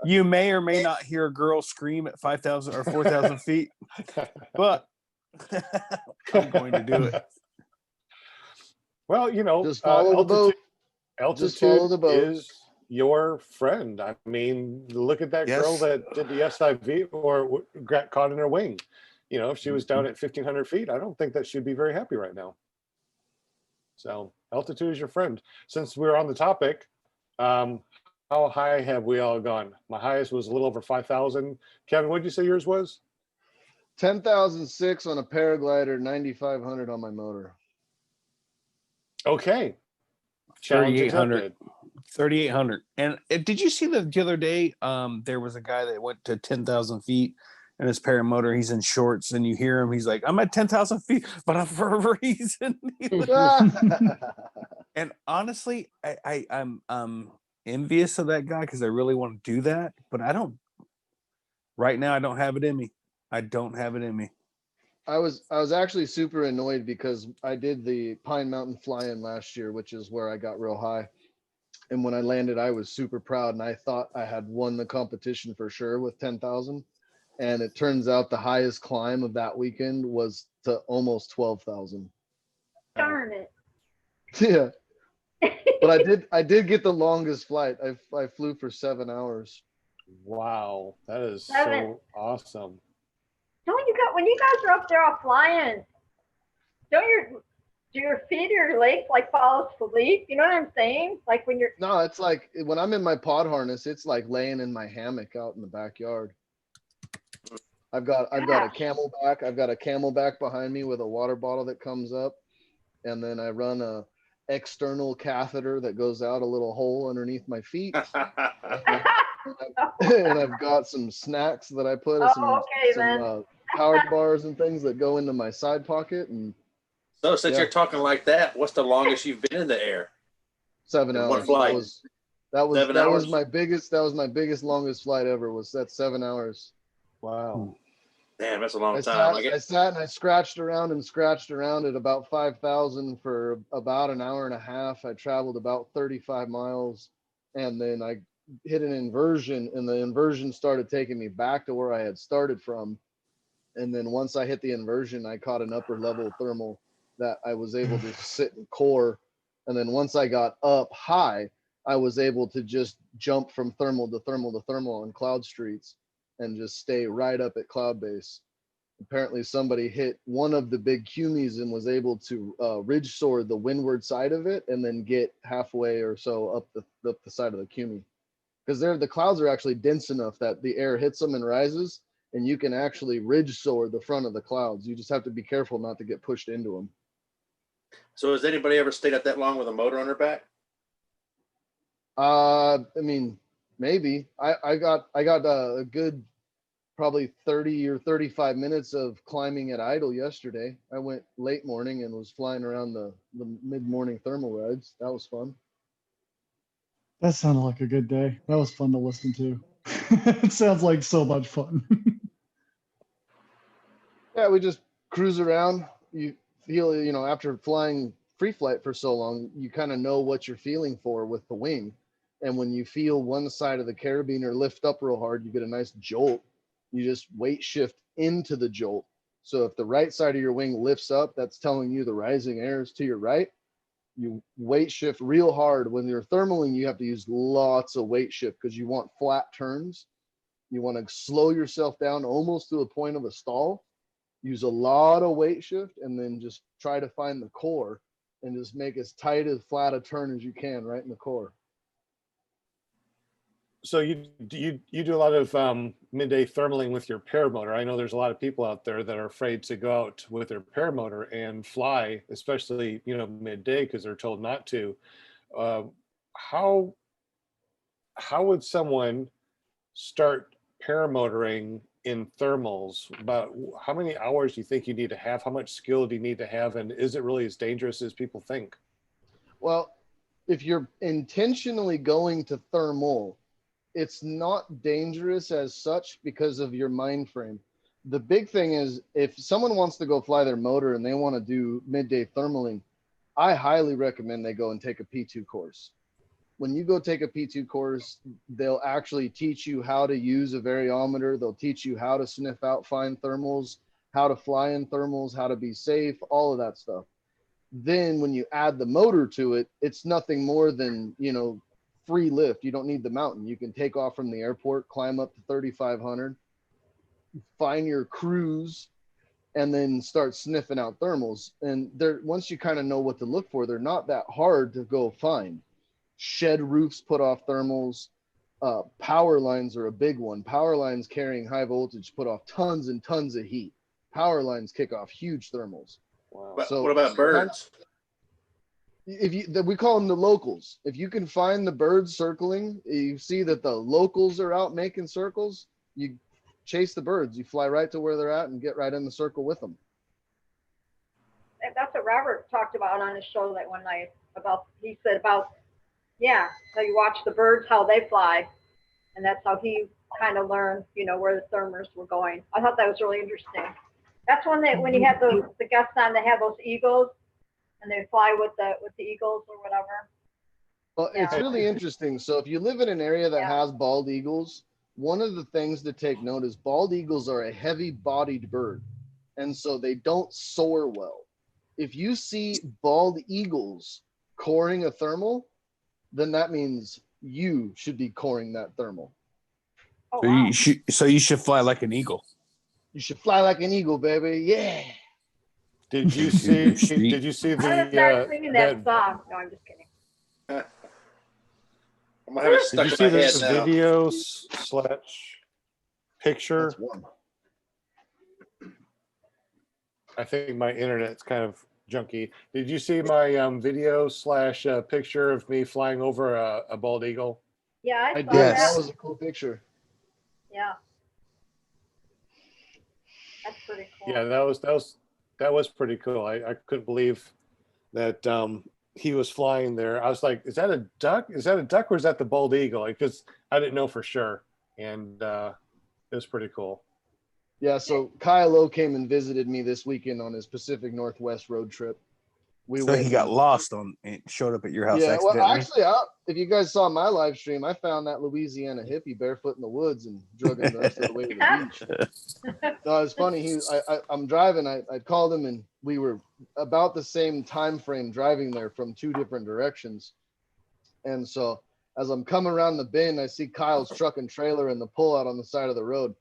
You may or may not hear a girl scream at 5,000 or 4,000 feet, but I'm going to do it. Well, just follow the boat. Altitude is your friend. I mean, look at that girl that did the SIV or got caught in her wing. You know, if she was down at 1,500 feet, I don't think that she'd be very happy right now. So altitude is your friend. Since we're on the topic, how high have we all gone? My highest was a little over 5,000. Kevin, what did you say yours was? 10,006 on a paraglider, 9,500 on my motor. Okay. Challenge 3,800. accepted. 3,800. And did you see the other day? There was a guy that went to 10,000 feet and his paramotor. He's in shorts, and you hear him. He's like, "I'm at 10,000 feet, but for a reason." And honestly, I'm envious of that guy because I really want to do that, but I don't. Right now, I don't have it in me. I don't have it in me. I was actually super annoyed because I did the Pine Mountain fly-in last year, which is where I got real high. And when I landed, I was super proud, and I thought I had won the competition for sure with 10,000. And it turns out the highest climb of that weekend was to almost 12,000. Darn it. Yeah, but I did get the longest flight. I flew for 7 hours. Wow, that is 7. so awesome. Don't you got when you guys are up there all flying? Don't your feet or your legs like fall asleep? You know what I'm saying? Like when you're No, it's like when I'm in my pod harness, it's like laying in my hammock out in the backyard. I've got a camelback. I've got a camelback behind me with a water bottle that comes up, and then I run a external catheter that goes out a little hole underneath my feet. And I've got some snacks that I put some powered bars and things that go into my side pocket. And so since you're talking like that, what's the longest you've been in the air? 7 hours. One flight. That was 7 hours? my biggest longest flight ever, was that 7 hours. Wow. Damn, that's a long time. I sat and I scratched around at about 5,000 for about an hour and a half. I traveled about 35 miles, and then I hit an inversion, and the inversion started taking me back to where I had started from. And then once I hit the inversion, I caught an upper level thermal that I was able to sit in core. And then once I got up high, I was able to just jump from thermal to thermal to thermal on cloud streets and just stay right up at cloud base. Apparently somebody hit one of the big cumies and was able to ridge soar the windward side of it and then get halfway or so up the side of the cumie. Because the clouds are actually dense enough that the air hits them and rises, and you can actually ridge soar the front of the clouds. You just have to be careful not to get pushed into them. So has anybody ever stayed up that long with a motor on their back? I mean, maybe. I got a good probably 30 or 35 minutes of climbing at idle yesterday. I went late morning and was flying around the mid-morning thermal rides. That was fun. That sounded like a good day. That was fun to listen to. It sounds like so much fun. Yeah, we just cruise around. You feel, after flying free flight for so long, you kind of know what you're feeling for with the wing. And when you feel one side of the carabiner lift up real hard, you get a nice jolt. You just weight shift into the jolt. So if the right side of your wing lifts up, that's telling you the rising air is to your right. You weight shift real hard. When you're thermaling, you have to use lots of weight shift because you want flat turns. You want to slow yourself down almost to the point of a stall. Use a lot of weight shift, and then just try to find the core and just make as tight as flat a turn as you can right in the core. So you do a lot of midday thermaling with your paramotor. I know there's a lot of people out there that are afraid to go out with their paramotor and fly, especially midday because they're told not to. How would someone start paramotoring in thermals? About how many hours do you think you need to have? How much skill do you need to have? And is it really as dangerous as people think? Well, if you're intentionally going to thermal, it's not dangerous as such because of your mind frame. The big thing is if someone wants to go fly their motor and they want to do midday thermaling, I highly recommend they go and take a P2 course. When you go take a P2 course, they'll actually teach you how to use a variometer. They'll teach you how to sniff out fine thermals, how to fly in thermals, how to be safe, all of that stuff. Then when you add the motor to it, it's nothing more than, free lift. You don't need the mountain. You can take off from the airport, climb up to 3,500, find your cruise, and then start sniffing out thermals. And they're, once you kind of know what to look for, they're not that hard to go find. Shed roofs put off thermals. Power lines are a big one. Power lines carrying high voltage put off tons and tons of heat. Power lines kick off huge thermals. Wow. But So what about birds? if you, we call them the locals. If you can find the birds circling, you see that the locals are out making circles, you chase the birds. You fly right to where they're at and get right in the circle with them. And that's what Robert talked about on his show that one night about, he said about, yeah, so you watch the birds, how they fly. And that's how he kind of learned, you know, where the thermers were going. I thought that was really interesting. That's one that when you have the guests on, they have those eagles and they fly with the eagles or whatever. Well, it's Yeah. really interesting. So if you live in an area that Yeah. has bald eagles, one of the things to take note is bald eagles are a heavy bodied bird. And so they don't soar well. If you see bald eagles coring a thermal, then that means you should be coring that thermal. Oh, So wow. you should fly like an eagle. You should fly like an eagle, baby. Yeah. Did you see? Sweet. Did you see I'm gonna the start singing that that? song. No, I'm just kidding. I'm gonna have it Did stuck you in see my head this now. video slash picture? That's one. I think my internet's kind of junky. Did you see my video slash picture of me flying over a bald eagle? Yeah, I I saw did. Yes. That that. was a cool picture. Yeah. That's pretty cool. Yeah, that was pretty cool. I couldn't believe that he was flying there. I was like, is that a duck? Is that a duck or is that the bald eagle? Because I didn't know for sure. And it was pretty cool. Yeah, so Kyle O came and visited me this weekend on his Pacific Northwest road trip. We So went he got and- lost on and showed up at your house Yeah, well, accidentally. actually, if you guys saw my live stream, I found that Louisiana hippie barefoot in the woods and drug him the rest of the way to the beach. No, it's funny. I'm driving. I called him, and we were about the same time frame driving there from two different directions. And so, as I'm coming around the bend, I see Kyle's truck and trailer in the pullout on the side of the road.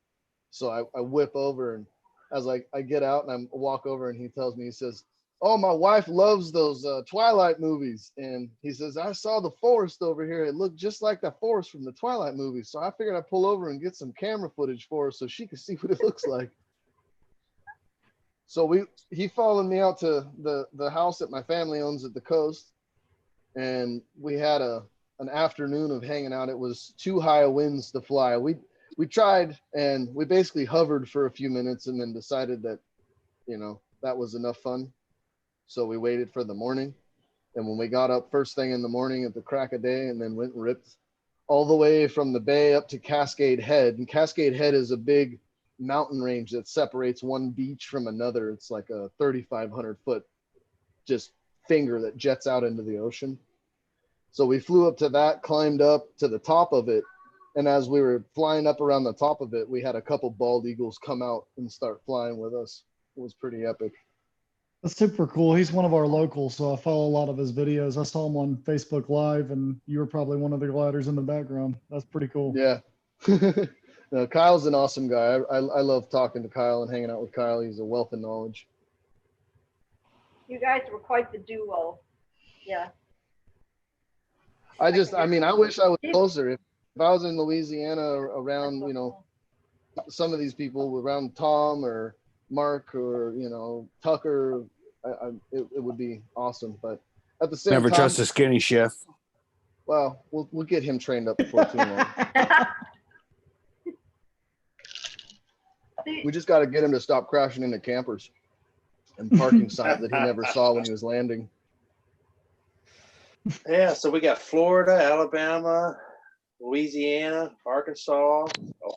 So I whip over, and as I get out and I walk over, and he tells me, he says, "Oh, my wife loves those Twilight movies." And he says, "I saw the forest over here. It looked just like the forest from the Twilight movies. So I figured I'd pull over and get some camera footage for her so she could see what it looks like." So he followed me out to the house that my family owns at the coast. And we had an afternoon of hanging out. It was too high winds to fly. We tried, and we basically hovered for a few minutes and then decided that, that was enough fun. So we waited for the morning. And when we got up first thing in the morning at the crack of day, and then went and ripped all the way from the bay up to Cascade Head. And Cascade Head is a big mountain range that separates one beach from another. It's like a 3,500 foot just finger that jets out into the ocean. So we flew up to that, climbed up to the top of it. And as we were flying up around the top of it, we had a couple bald eagles come out and start flying with us. It was pretty epic. That's super cool. He's one of our locals, so I follow a lot of his videos. I saw him on Facebook Live, and you were probably one of the gliders in the background. That's pretty cool. Yeah. No, Kyle's an awesome guy. I love talking to Kyle and hanging out with Kyle. He's a wealth of knowledge. You guys were quite the duo. Yeah. I wish I was closer. If I was in Louisiana around, some of these people around Tom or Mark or, Tucker, it would be awesome. But at the same Never time, trust a skinny chef. well, we'll get him trained up before too long. We just got to get him to stop crashing into campers and parking signs that he never saw when he was landing. Yeah, so we got Florida, Alabama, Louisiana, Arkansas,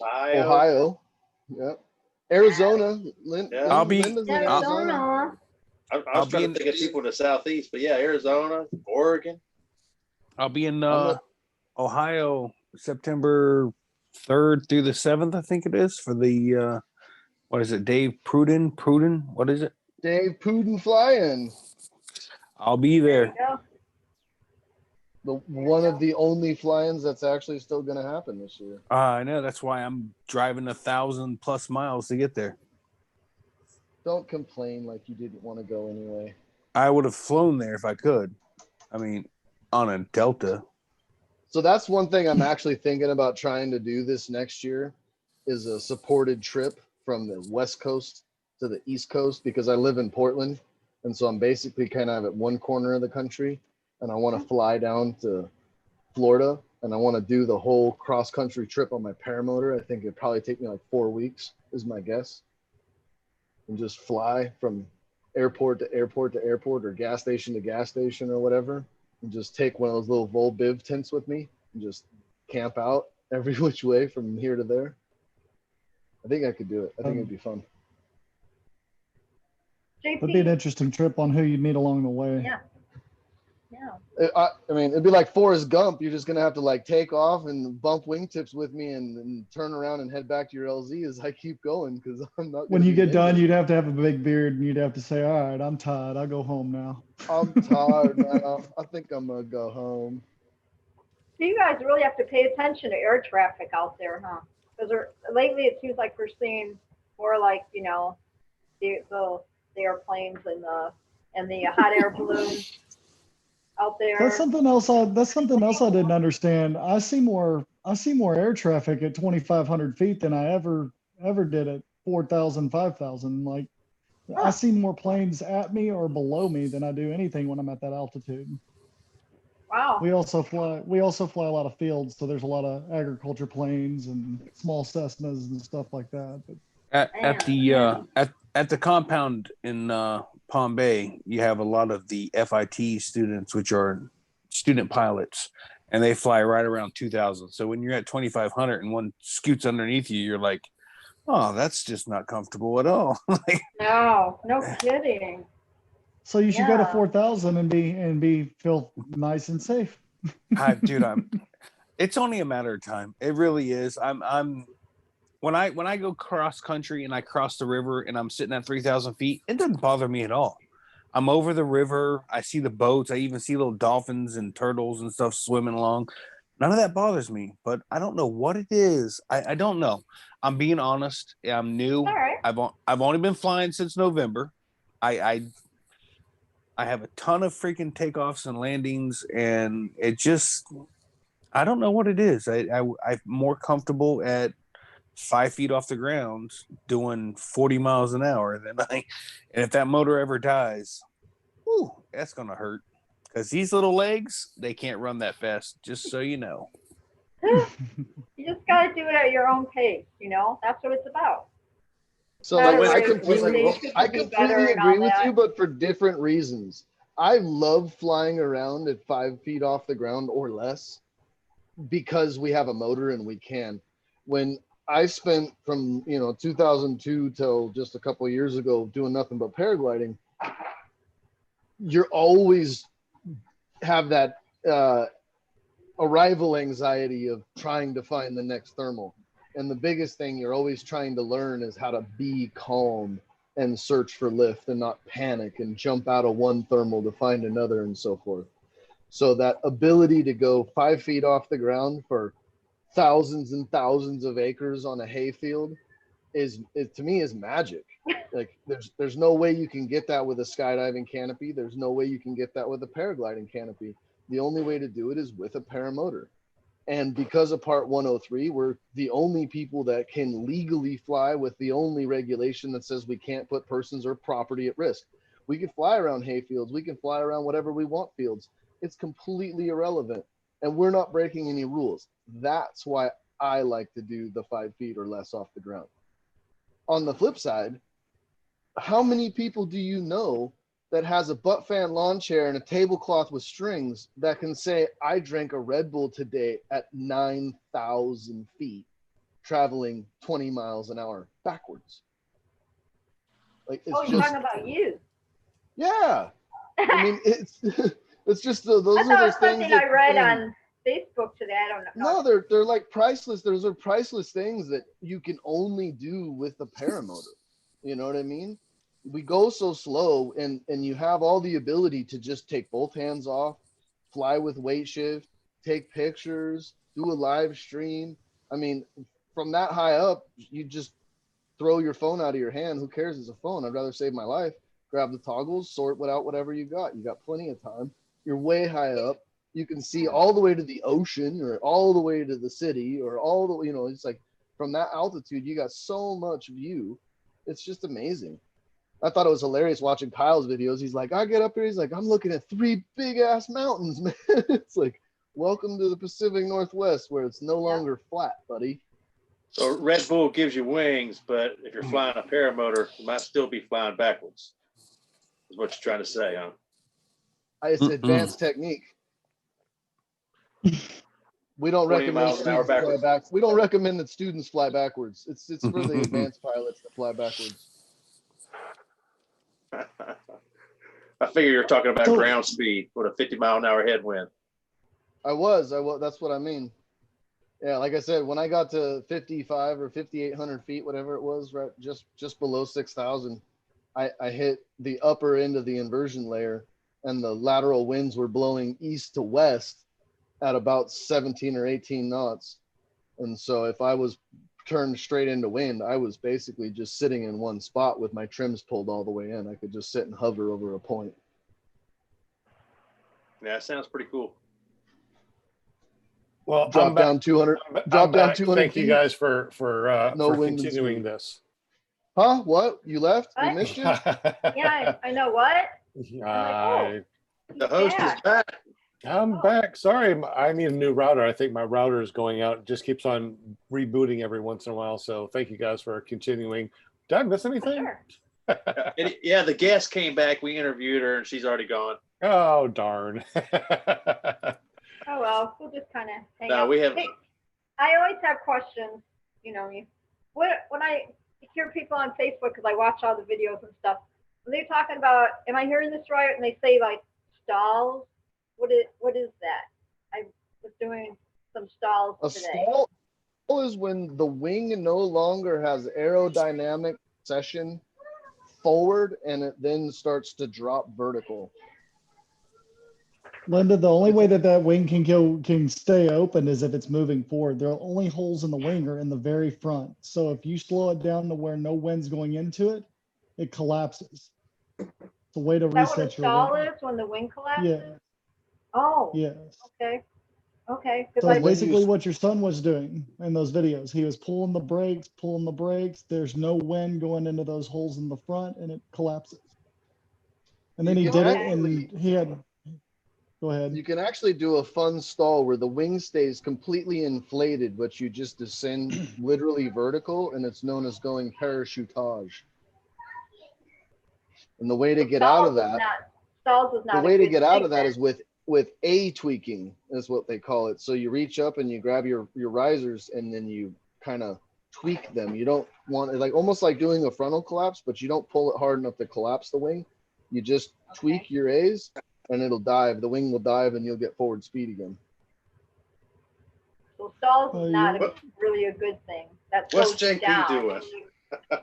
Ohio. Yep. Arizona. Yeah. I'll be- Linda's in Arizona. I was trying to think of people in the southeast, but yeah, Arizona, Oregon. I'll be in not- Ohio September 3rd through the 7th, I think it is, for the what is it, Dave Pruden? What is it? Dave Puden flying. I'll be there. Yeah. One of the only fly-ins that's actually still going to happen this year. I know, that's why I'm driving 1,000+ miles to get there. Don't complain like you didn't want to go anyway. I would have flown there if I could. I mean, on a Delta. So that's one thing I'm actually thinking about trying to do this next year is a supported trip from the West Coast to the East Coast, because I live in Portland. And so I'm basically kind of at one corner of the country, and I want to fly down to Florida, and I want to do the whole cross country trip on my paramotor. I think it'd probably take me like 4 weeks is my guess. And just fly from airport to airport to airport, or gas station to gas station or whatever, and just take one of those little Volbiv tents with me and just camp out every which way from here to there. I think I could do it. I think it'd be fun. That'd be an JP, interesting trip on who you'd meet along the way. yeah, yeah. I mean, it'd be like Forrest Gump. You're just gonna have to like take off and bump wingtips with me, and turn around and head back to your LZ as I keep going, because I'm not. When gonna you be get done, naked. you'd have to have a big beard and you'd have to say, all right, I'm tired. I'll go home now. I'm tired now. I think I'm gonna go home. So you guys really have to pay attention to air traffic out there, huh? Because lately it seems like we're seeing more like, you know, the airplanes and the hot air balloons out there. That's something else I didn't understand. I see more air traffic at 2,500 feet than I ever did at 4,000, 5,000. Like I see more planes at me or below me than I do anything when I'm at that altitude. Wow. We also fly a lot of fields, so there's a lot of agriculture planes and small Cessnas and stuff like that. But At the compound in Palm Bay, you have a lot of the FIT students, which are student pilots, and they fly right around 2,000. So when you're at 2,500 and one scoots underneath you, you're like, oh, that's just not comfortable at all. Like, no kidding. so you should go to Yeah. 4,000 and feel nice and safe. dude, it's only a matter of time. It really is. When I go cross country and I cross the river and I'm sitting at 3,000 feet, it doesn't bother me at all. I'm over the river. I see the boats. I even see little dolphins and turtles and stuff swimming along. None of that bothers me, but I don't know what it is. I don't know. I'm being honest. I'm new. All right. I've only been flying since November. I have a ton of freaking takeoffs and landings, and it just, I don't know what it is. I'm more comfortable at 5 feet off the ground doing 40 miles an hour than and if that motor ever dies, whew, that's gonna hurt, because these little legs, they can't run that fast, just so you know. You just got to do it at your own pace, you know? That's what it's about. So Not like, I everybody completely thinks it could be better agree and all with that. you, but for different reasons. I love flying around at 5 feet off the ground or less because we have a motor and we can. When I spent from 2002 till just a couple of years ago doing nothing but paragliding, you're always have that arrival anxiety of trying to find the next thermal. And the biggest thing you're always trying to learn is how to be calm and search for lift and not panic and jump out of one thermal to find another and so forth. So that ability to go 5 feet off the ground for thousands and thousands of acres on a hayfield to me is magic. Like there's no way you can get that with a skydiving canopy. There's no way you can get that with a paragliding canopy. The only way to do it is with a paramotor. And because of Part 103, we're the only people that can legally fly with the only regulation that says we can't put persons or property at risk. We can fly around hayfields. We can fly around whatever we want fields. It's completely irrelevant. And we're not breaking any rules. That's why I like to do the 5 feet or less off the ground. On the flip side, how many people do you know that has a butt fan lawn chair and a tablecloth with strings that can say, I drank a Red Bull today at 9,000 feet, traveling 20 miles an hour backwards? Like, it's You're just, talking about you. yeah. I mean, it's just those I are thought it those was things. something I read on Facebook today. I don't know. No, they're like priceless. Those are priceless things that you can only do with a paramotor. You know what I mean? We go so slow, and you have all the ability to just take both hands off, fly with weight shift, take pictures, do a live stream. I mean, from that high up, you just throw your phone out of your hand. Who cares? It's a phone. I'd rather save my life. Grab the toggles, sort out whatever you got. You got plenty of time. You're way high up. You can see all the way to the ocean or all the way to the city or all the, you know, it's like from that altitude, you got so much view. It's just amazing. I thought it was hilarious watching Kyle's videos. He's like, I get up here. He's like, I'm looking at 3 big ass mountains, man. It's like, welcome to the Pacific Northwest where it's no longer flat, buddy. So Red Bull gives you wings, but if you're flying a paramotor, you might still be flying backwards. Is what you're trying to say, huh? It's advanced technique. We don't 20 recommend miles an hour students fly backwards. back. We don't recommend that students fly backwards. It's for the advanced pilots that fly backwards. I figure you're talking about ground speed with a 50-mile-an-hour headwind. I was. That's what I mean. Yeah, like I said, when I got to 55 or 5,800 feet, whatever it was, right, just below 6,000, I hit the upper end of the inversion layer, and the lateral winds were blowing east to west at about 17 or 18 knots. And so if I was turned straight into wind, I was basically just sitting in one spot with my trims pulled all the way in. I could just sit and hover over a point. Yeah, that sounds pretty cool. Well, Drop down 200. Drop down 200. Thank you guys for No wind and continuing speed. this. Huh? What? You left? We What? missed you? Yeah, I know what. The host is back. I'm back. Sorry, I need a new router. I think my router is going out. It just keeps on rebooting every once in a while. So thank you guys for continuing. Did I miss anything? Sure. Yeah, the guest came back. We interviewed her, and she's already gone. Oh, darn. Oh, well, we'll just kind of hang No, out. we have. Hey, I always have questions, you know, when I hear people on Facebook, because I watch all the videos and stuff, when they're talking about, am I hearing this right? And they say like stalls. What is that? I was doing some stalls today. A stall is when the wing no longer has aerodynamic session forward and it then starts to drop vertical. Linda, the only way that wing can stay open is if it's moving forward. The only holes in the wing are in the very front. So if you slow it down to where no wind's going into it, it collapses. It's a way to Is that what a reset your stall wing. is when the wing collapses? Yeah. Oh, Yes. okay. Okay. So Because basically what your son was doing in those videos, he was pulling the brakes. There's no wind going into those holes in the front and it collapses. And then he You did can it and he had, go ahead. You can actually do a fun stall where the wing stays completely inflated, but you just descend literally vertical, and it's known as going parachutage. And the way to get out of that, stalls is not the a way to good get out thing of that then. is with A tweaking is what they call it. So you reach up and you grab your risers and then you kind of tweak them. You don't want it like almost like doing a frontal collapse, but you don't pull it hard enough to collapse the wing. You just tweak your A's and it'll dive. The wing will dive and you'll get forward speed again. So stalls Oh, is not yeah. really a good thing. That What's slows you JP down. doing?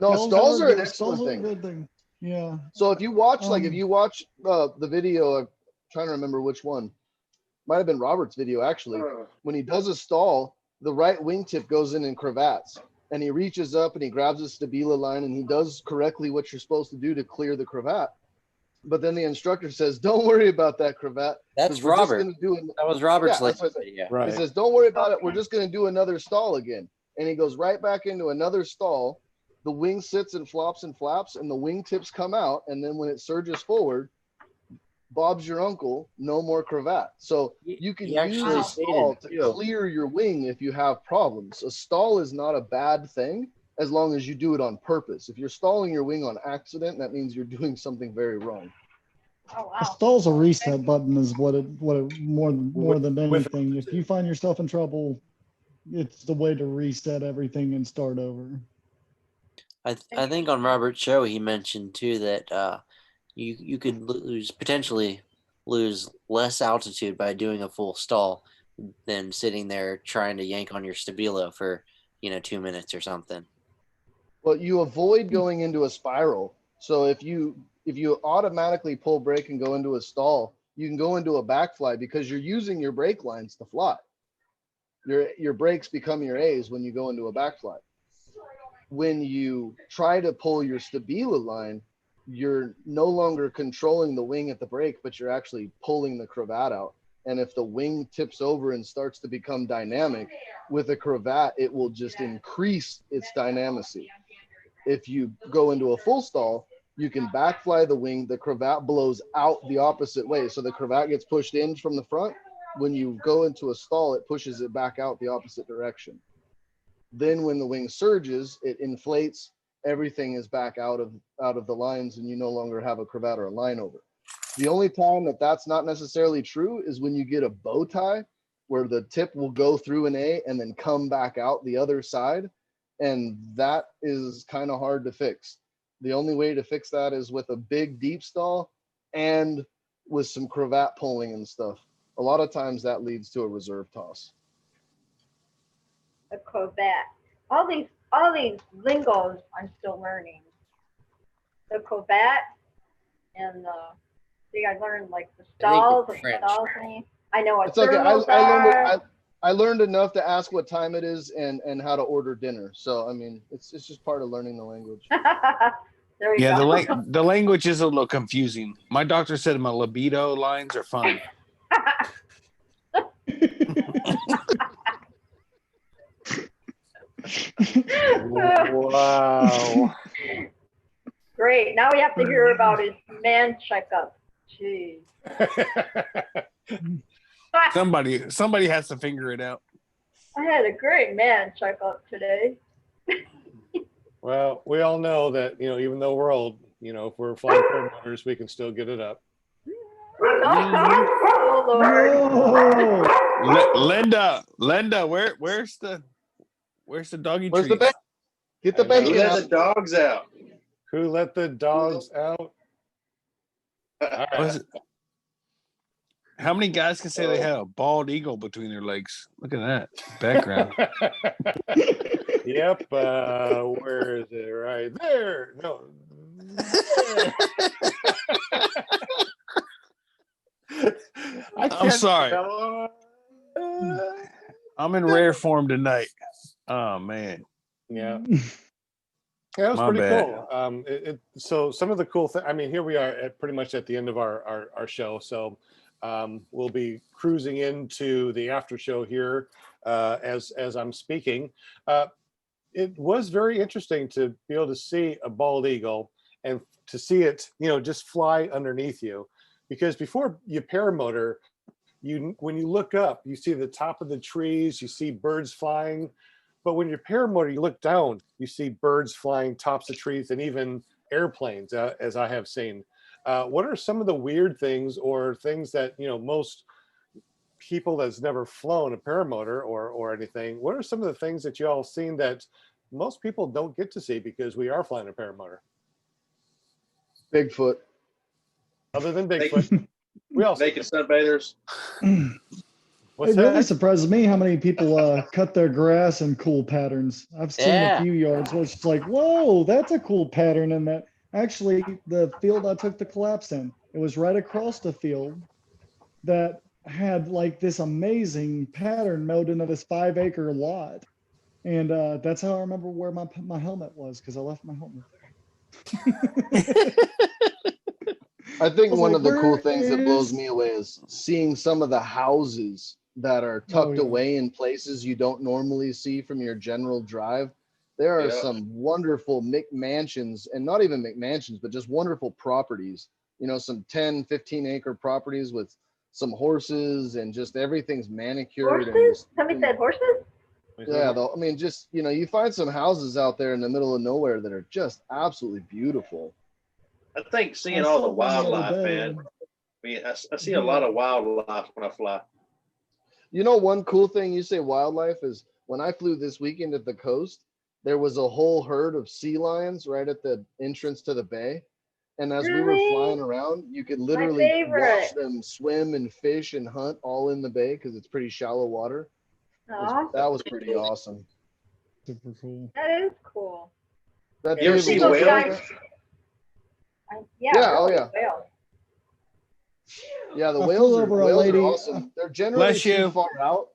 No, stalls are an Stalls excellent are a thing. good thing. Yeah. So if you watch, like if Um, you watch the video, I'm trying to remember which one. Might have been Robert's video actually. When he does a stall, the right wingtip goes in and cravats, and he reaches up and he grabs his stabila line and he does correctly what you're supposed to do to clear the cravat. But then the instructor says, "Don't worry about that cravat. That's 'cause we're just Robert. gonna do it." That was Robert's Yeah, that's latest what I said. video. He Right. says, "Don't worry about it. We're just going to do another stall again." And he goes right back into another stall. The wing sits and flops, and the wingtips come out. And then when it surges forward, Bob's your uncle, no more cravat. So you can He use actually a stall stated, to clear your wing if you have problems. A stall is not a bad thing as long as you do it on purpose. If you're stalling your wing on accident, that means you're doing something very wrong. Oh, A wow. stall's a reset button is what it more than anything. If you find yourself in trouble, it's the way to reset everything and start over. I think on Robert's show he mentioned too that you could potentially lose less altitude by doing a full stall than sitting there trying to yank on your stabilo for 2 minutes or something. But you avoid going into a spiral. So if you automatically pull brake and go into a stall, you can go into a backfly because you're using your brake lines to fly. Your brakes become your A's when you go into a backfly. when you try to pull your stabila line, you're no longer controlling the wing at the brake, but you're actually pulling the cravat out. And if the wing tips over and starts to become dynamic with a cravat, it will just increase its dynamicy. If you go into a full stall, you can backfly the wing, the cravat blows out the opposite way. So the cravat gets pushed in from the front. When you go into a stall, it pushes it back out the opposite direction. Then when the wing surges, it inflates, everything is back out of the lines, and you no longer have a cravat or a line over. The only time that that's not necessarily true is when you get a bow tie where the tip will go through an A and then come back out the other side. And that is kind of hard to fix. The only way to fix that is with a big deep stall and with some cravat pulling and stuff. A lot of times that leads to a reserve toss. A cravat. All these lingos I'm still learning. The cravat and the, see, I learned like the stalls and French. stalls thing. I know what It's okay. thermals are. I learned enough to ask what time it is and how to order dinner. So I mean, it's just part of learning the language. There you Yeah, go. the language is a little confusing. My doctor said my libido lines are fine. Wow. Great. Now we have to hear about his man checkup. Jeez. Somebody has to figure it out. I had a great man checkup today. Well, we all know that, even though we're old, if we're flying paramotors, we can still get it up. Oh, Lord. Whoa. Linda, where's the doggy Where's the treats? bank? Get the I know. Who bacon let out. the dogs out? Who let the dogs out? All What right. is it? How many guys can say they have a bald eagle between their legs? Look at that background. Yep. Where is it? Right there. No. There. I I'm sorry. tell. I'm in rare form tonight. Oh man. Yeah. Yeah, that was My pretty bad. cool. So some of the cool things. I mean, here we are at pretty much at the end of our show. So we'll be cruising into the after show here as I'm speaking. It was very interesting to be able to see a bald eagle and to see it, just fly underneath you, because before you paramotor, when you look up, you see the top of the trees, you see birds flying. But when you're paramotor, you look down, you see birds flying tops of trees and even airplanes, as I have seen. What are some of the weird things or things that, most people that's never flown a paramotor or anything, what are some of the things that you all seen that most people don't get to see because we are flying a paramotor? Bigfoot. Other than Bigfoot. We also, Naked sunbathers. what's It really that? surprises me how many people cut their grass in cool patterns. I've seen Yeah. a few yards where it's just like, whoa, that's a cool pattern. And that actually the field I took the collapse in, it was right across the field that had like this amazing pattern mowed into this 5-acre lot. And that's how I remember where my helmet was, because I left my helmet there. I think I was one like, of the cool "Where things that blows is-" me away is seeing some of the houses that are tucked yeah. away in places you don't normally see from your general drive. There are Yeah. some wonderful McMansions, and not even McMansions, but just wonderful properties. Some 10, 15-acre properties with some horses, and just everything's manicured. And Horses? just, Somebody said horses? yeah, though, I mean, just, you find some houses out there in the middle of nowhere that are just absolutely beautiful. I think seeing I all the saw one the other wildlife, day. man. I mean, I see a lot of wildlife when I fly. One cool thing, you say wildlife, is when I flew this weekend at the coast, there was a whole herd of sea lions right at the entrance to the bay. And as we were Really? flying around, you could literally favorite. watch them swim and fish and hunt all in the bay because it's pretty shallow water. No, That was pretty awesome. Super cool. that is cool. That You ever day see we those were whales? guys- Yeah, really, yeah. whales. Yeah, the I whales flew are over a whales lady- are awesome. They're generally Bless too you. far out.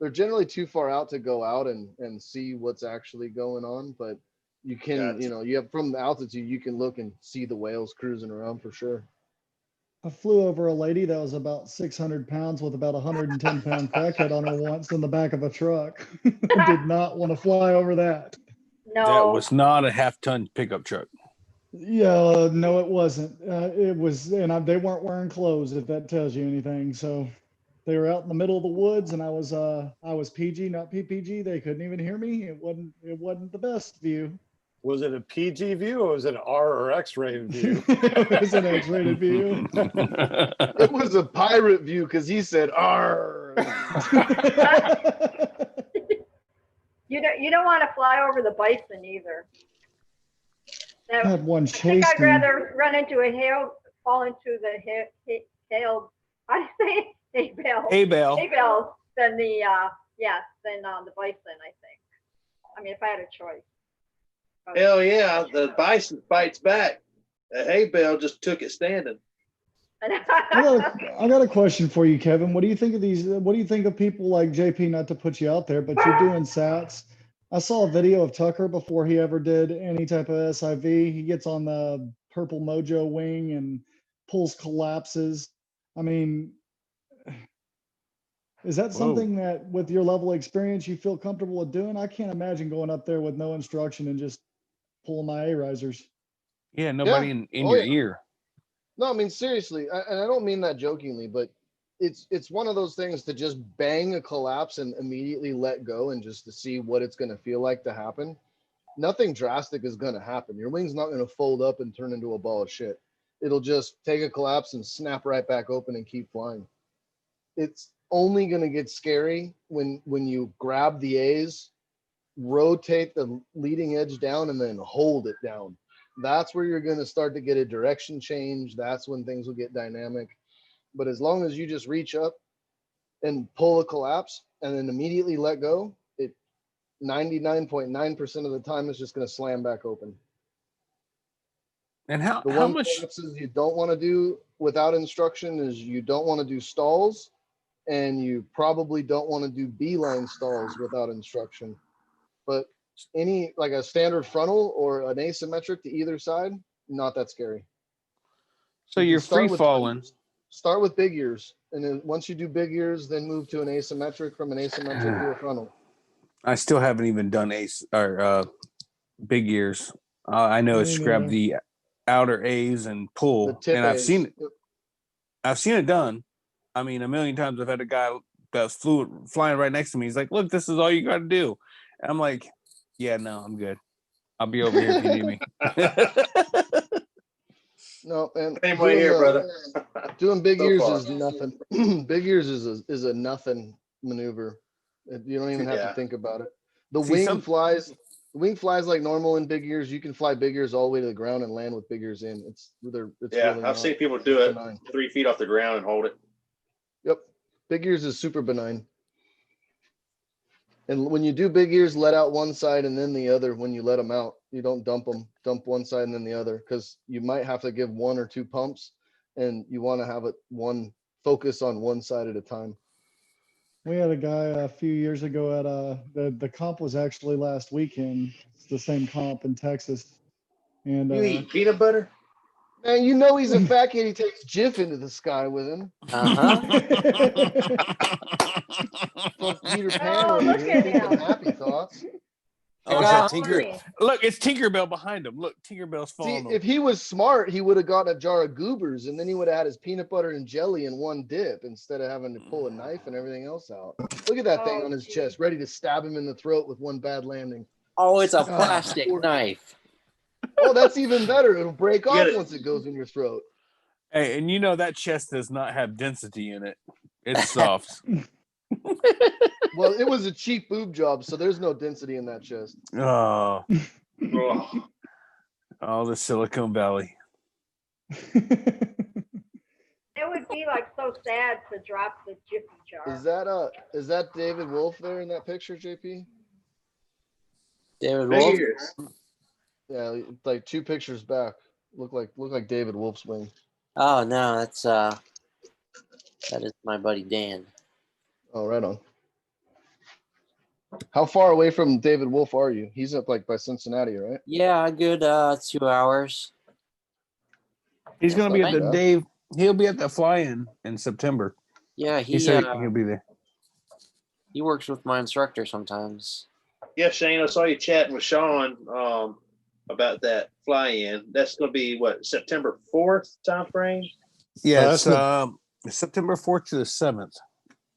They're generally too far out to go out and see what's actually going on. But You can, Gotcha. you have from the altitude, you can look and see the whales cruising around for sure. I flew over a lady that was about 600 pounds with about 110-pound crackhead on her once in the back of a truck. I did not want to fly over that. No. That was not a half-ton pickup truck. Yeah, no, it wasn't. It was, and they weren't wearing clothes, if that tells you anything. So they were out in the middle of the woods, and I was PG, not PPG. They couldn't even hear me. It wasn't the best view. Was it a PG view or was it an R or X-rated view? It was an X-rated view. It was a pirate view because he said "Arr." You don't want to fly over the bison either. I had one I think chase I'd me. rather run into a fall into the hail, how do you say, hay bale. Hay bale. Hay bales than the, than the bison, I think. I mean, if I had a choice. Hell yeah, the bison fights back. The hay bale just took it standing. I got a question for you, Kevin. What do you think of these? What do you think of people like JP? Not to put you out there, but you're doing sats. I saw a video of Tucker before he ever did any type of SIV. He gets on the purple mojo wing and pulls collapses. I mean, is that something that with your level of experience you feel comfortable with doing? I can't imagine going up there with no instruction and just pulling my A risers. Yeah, nobody in Oh, your yeah. ear. No, I mean seriously, and I don't mean that jokingly, but it's one of those things to just bang a collapse and immediately let go and just to see what it's going to feel like to happen. Nothing drastic is going to happen. Your wing's not going to fold up and turn into a ball of shit. It'll just take a collapse and snap right back open and keep flying. It's only going to get scary when you grab the A's, rotate the leading edge down, and then hold it down. That's where you're going to start to get a direction change. That's when things will get dynamic. But as long as you just reach up and pull a collapse and then immediately let go, it 99.9% of the time is just going to slam back open. And The how one much? collapses you don't want to do without instruction is you don't want to do stalls, and you probably don't want to do beeline stalls without instruction. But any like a standard frontal or an asymmetric to either side, not that scary. So You you're can start free with falling. Start with big ears, and then once you do big ears, then move to an asymmetric, from an asymmetric to a frontal. I still haven't even done ace or big ears. I know it's Me grab neither. the outer A's and pull, The tip and I've A's. seen it done. I mean, a million times I've had a guy that's flying right next to me. He's like, "Look, this is all you got to do." And I'm like, "Yeah, no, I'm good. I'll be over here if you need me." No, and Same way here, brother. Doing big So ears far. is nothing. Big ears is a nothing maneuver. You don't even have Yeah. to think about it. The See, wing flies like normal in big ears. You can fly big ears all the way to the ground and land with big ears in. It's Yeah, really I've not seen people do it benign. 3 feet off the ground and hold it. Yep. Big ears is super benign. And when you do big ears, let out one side and then the other when you let them out. You don't dump them, dump one side and then the other, because you might have to give 1 or 2 pumps, and you want to have it focus on one side at a time. We had a guy a few years ago at the comp was actually last weekend. It's the same comp in Texas. And You eat peanut butter? Man, you know he's a fat kid. He takes Jif into the sky with him. Uh-huh. Fuck Peter Pan Oh, over look here at thinking him. happy thoughts. Oh, God. is that Tinker? Look, it's Tinkerbell behind him. Look, Tinkerbell's See, following him. if he was smart, he would have gotten a jar of goobers, and then he would have had his peanut butter and jelly in one dip instead of having to pull a knife and everything else out. Look at that thing Oh, on his geez. chest, ready to stab him in the throat with one bad landing. Oh, it's a God, plastic poor- knife. Oh, that's even better. It'll break You off gotta- once it goes in your throat. Hey, and you know that chest does not have density in it. It's soft. Well, it was a cheap boob job, so there's no density in that chest. Oh, Oh, the Silicon Valley. It would be like so sad to drop the Jiffy jar. Is that David Wolf there in that picture, JP? David big Wolf. ears. Yeah, like 2 pictures back. Look like David Wolf's wing. Oh no, that is my buddy Dan. Oh, right on. How far away from David Wolf are you? He's up like by Cincinnati, right? Yeah, a good 2 hours. He's That's gonna be not at the bad. Dave. He'll be at the fly-in September. Yeah, He he said he'll be there. he works with my instructor sometimes. Yeah, Shane, I saw you chatting with Shawn about that fly-in. That's going to be what, September 4th time frame? Yeah, that's it's September 4th to the 7th.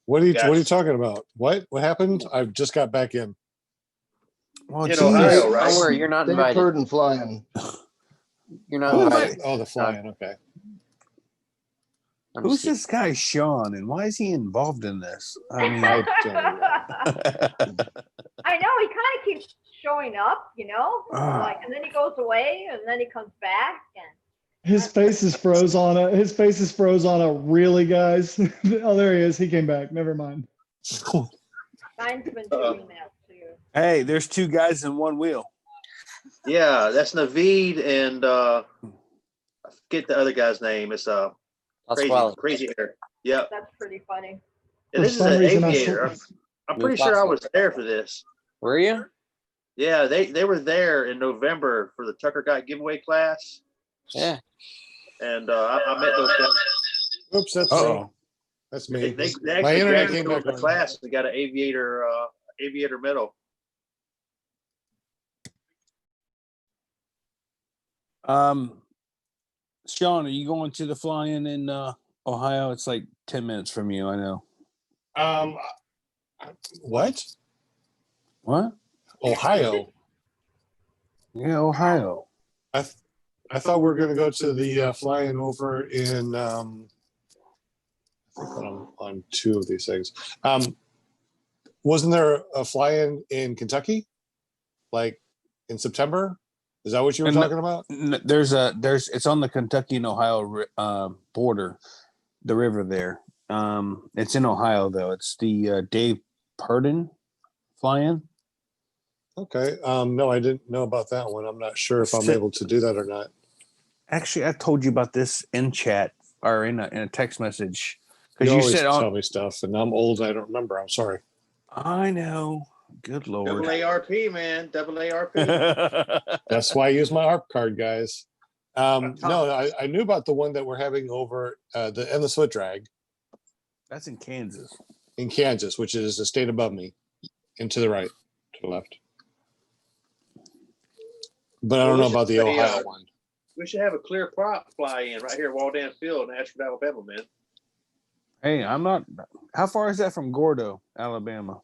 What are you Gotcha. talking about? What happened? I just got back in. Well, In geez. Ohio, right? Don't worry, you're not Dave invited. Purden flying. You're not Oh, invited. the flying. Okay. I'm Who's just this guy Sean, and why is he involved in this? I mean, I don't know. I know, he kind of keeps showing up, you know, like, and then he goes away and then he comes back and His face is froze on it. His face is froze on a really, guys. Oh, there he is. He came back. Never mind. mine's been doing that too. hey, there's two guys in one wheel. Yeah, that's Naveed and I forget the other guy's name. It's crazy hair. Yep. That's pretty funny. And For this is some an reason, aviator. I'm pretty sure I was there for this. Were you? Yeah, they were there in November for the Tucker Guy giveaway class. Yeah. And I met those guys. Oops, that's me. Uh-oh. That's me. They My actually internet graduated came from back the on. class and got an aviator medal. Sean, are you going to the fly-in Ohio? It's like 10 minutes from you. I know. What? What? Ohio. Yeah, Ohio. I thought we were going to go to the flying over in. I think I'm on two of these things. Wasn't there a fly-in in Kentucky, like in September? Is that what you were talking about? It's on the Kentucky and Ohio border, the river there. It's in Ohio though. It's the Dave Purden fly-in. Okay. No, I didn't know about that one. I'm not sure if I'm able to do that or not. Actually, I told you about this in chat or in a text message You because you always said tell me stuff, and I'm old. I don't remember. I'm sorry. I know. Good Lord. Double ARP, man. Double ARP. That's why I use my ARP card, guys. No, I knew about the one that we're having over the endless foot drag That's in Kansas. in Kansas, which is a state above me, and to the right, to the left. But I don't know about the Ohio one. We should have a clear prop fly-in right here at Waldan Field in Ashford, Alabama, man. Hey, I'm not. How far is that from Gordo, Alabama?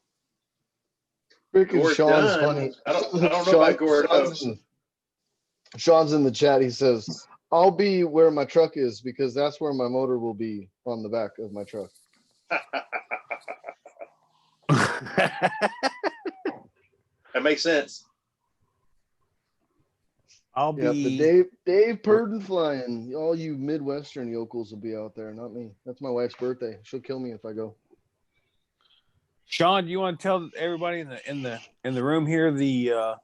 Freaking Gord Sean's Dunn. funny. I don't know about Gordo. Sean's in the chat. He says, I'll be where my truck is because that's where my motor will be on the back of my truck. That makes sense. I'll Yeah, be. the Dave Purden flying. All you Midwestern yokels will be out there, not me. That's my wife's birthday. She'll kill me if I go. Sean, do you want to tell everybody in the room here the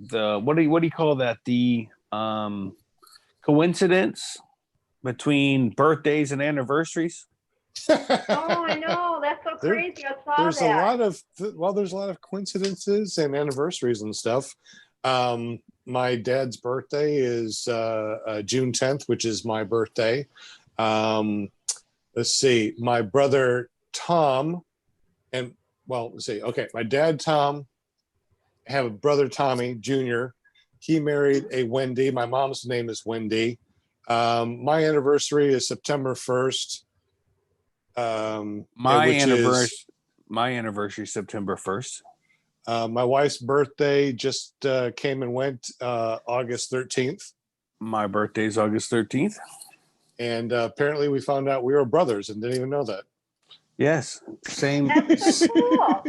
what do you call that, the coincidence between birthdays and anniversaries? Oh, I know. That's so There- crazy. I saw There's that. a lot of there's a lot of coincidences and anniversaries and stuff. My dad's birthday is June 10th, which is my birthday. Let's see, my brother Tom, and well, let's see. Okay, my dad Tom, I have a brother Tommy Jr. He married a Wendy. My mom's name is Wendy. My anniversary is September 1st. My which anniversary is September 1st. My wife's birthday just came and went August 13th. My birthday is August 13th. And apparently we found out we were brothers and didn't even know that. Yes, same That's so cool.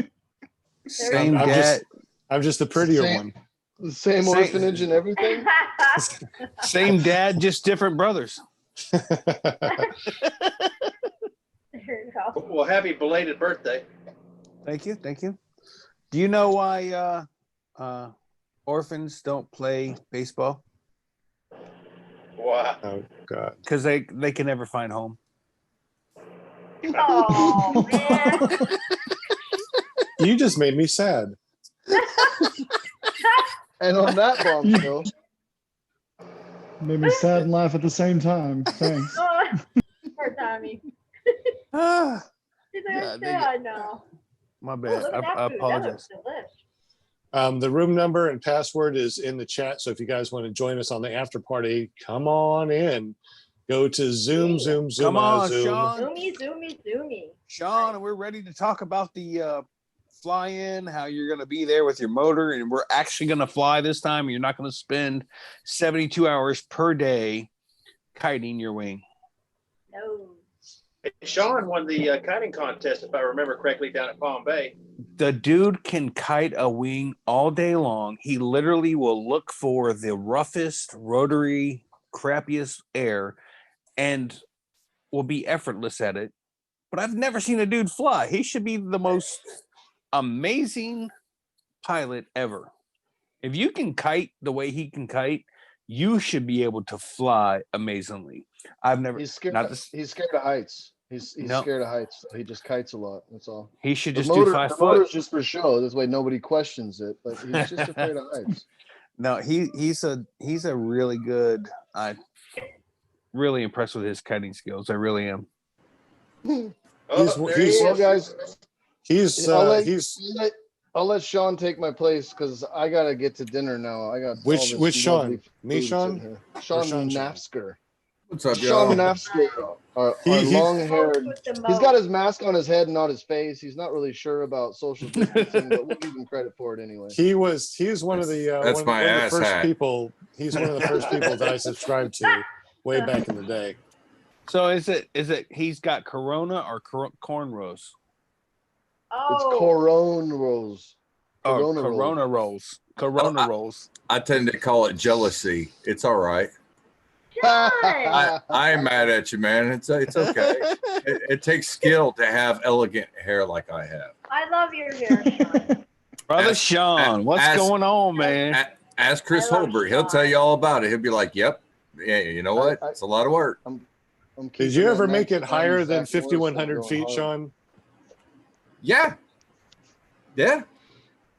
same I'm dad, I'm just the prettier Same. one. The same Say- orphanage and everything. same dad, just different brothers. There you go. Well, happy belated birthday. Thank you. Do you know why orphans don't play baseball? Wow. Oh God. Because they can never find home. Oh, man. You just made me sad. And on that bombshell, Made me sad and laugh at the same time. Thanks. Oh, poor Tommy. Ah, He's Yeah, like, they yeah, I get- know. my Oh, bad. look at that I food. That apologize. looks delish. The room number and password is in the chat. So if you guys want to join us on the after party, come on in. Go to Zoom, Yeah. Zoom, Zoom, Come on, Zoom. Sean. Zoomy. Sean, we're ready to talk about the fly-in, how you're going to be there with your motor, and we're actually going to fly this time. You're not going to spend 72 hours per day kiting your wing. No. Hey, Sean won the kiting contest, if I remember correctly, down at Palm Bay. The dude can kite a wing all day long. He literally will look for the roughest, rotary, crappiest air and will be effortless at it. But I've never seen a dude fly. He should be the most amazing pilot ever. If you can kite the way he can kite, you should be able to fly amazingly. I've never. he's scared. Not this, He's scared of heights. He's No. scared of heights. So he just kites a lot. That's all. he should The just motor, do 5 the foot. motor's just for show. This way nobody questions it. But he's just afraid of heights. No, he's a really good. I really impressed with his kiting skills. I really am. Oh, He's- there he's- he Well, is. guys, He's I'll let Sean take my place because I gotta get to dinner now. I got all which this Sean? lovely Me, food Sean? sitting here. Sean Sean? Nafzger. What's up, Sean y'all? Nafzger, our He- long haired. With the He's moat. got his mask on his head, not his face. He's not really sure about social distancing, but we'll give him credit for it anyway. He was one of the That's one, my one of the ass first hat. people. He's one of the first people that I subscribed to way back in the day. So is it he's got corona or cornrows? It's Oh, Corona Rose. Oh, Corona roll. corona rolls. Corona rolls. I tend to call it jealousy. It's all right. John. I am mad at you, man. It's okay. It takes skill to have elegant hair like I have. I love your hair, Sean. Brother Ask- Sean, what's ask- going on, man? Ask Chris I love Holbert. He'll Sean. tell you all about it. He'll be like, "Yep, yeah, you know what? It's a lot of work." I'm Did keeping you that ever make it 1990s higher than Zach Morris 5,100 going feet, hard. Sean? Yeah, yeah.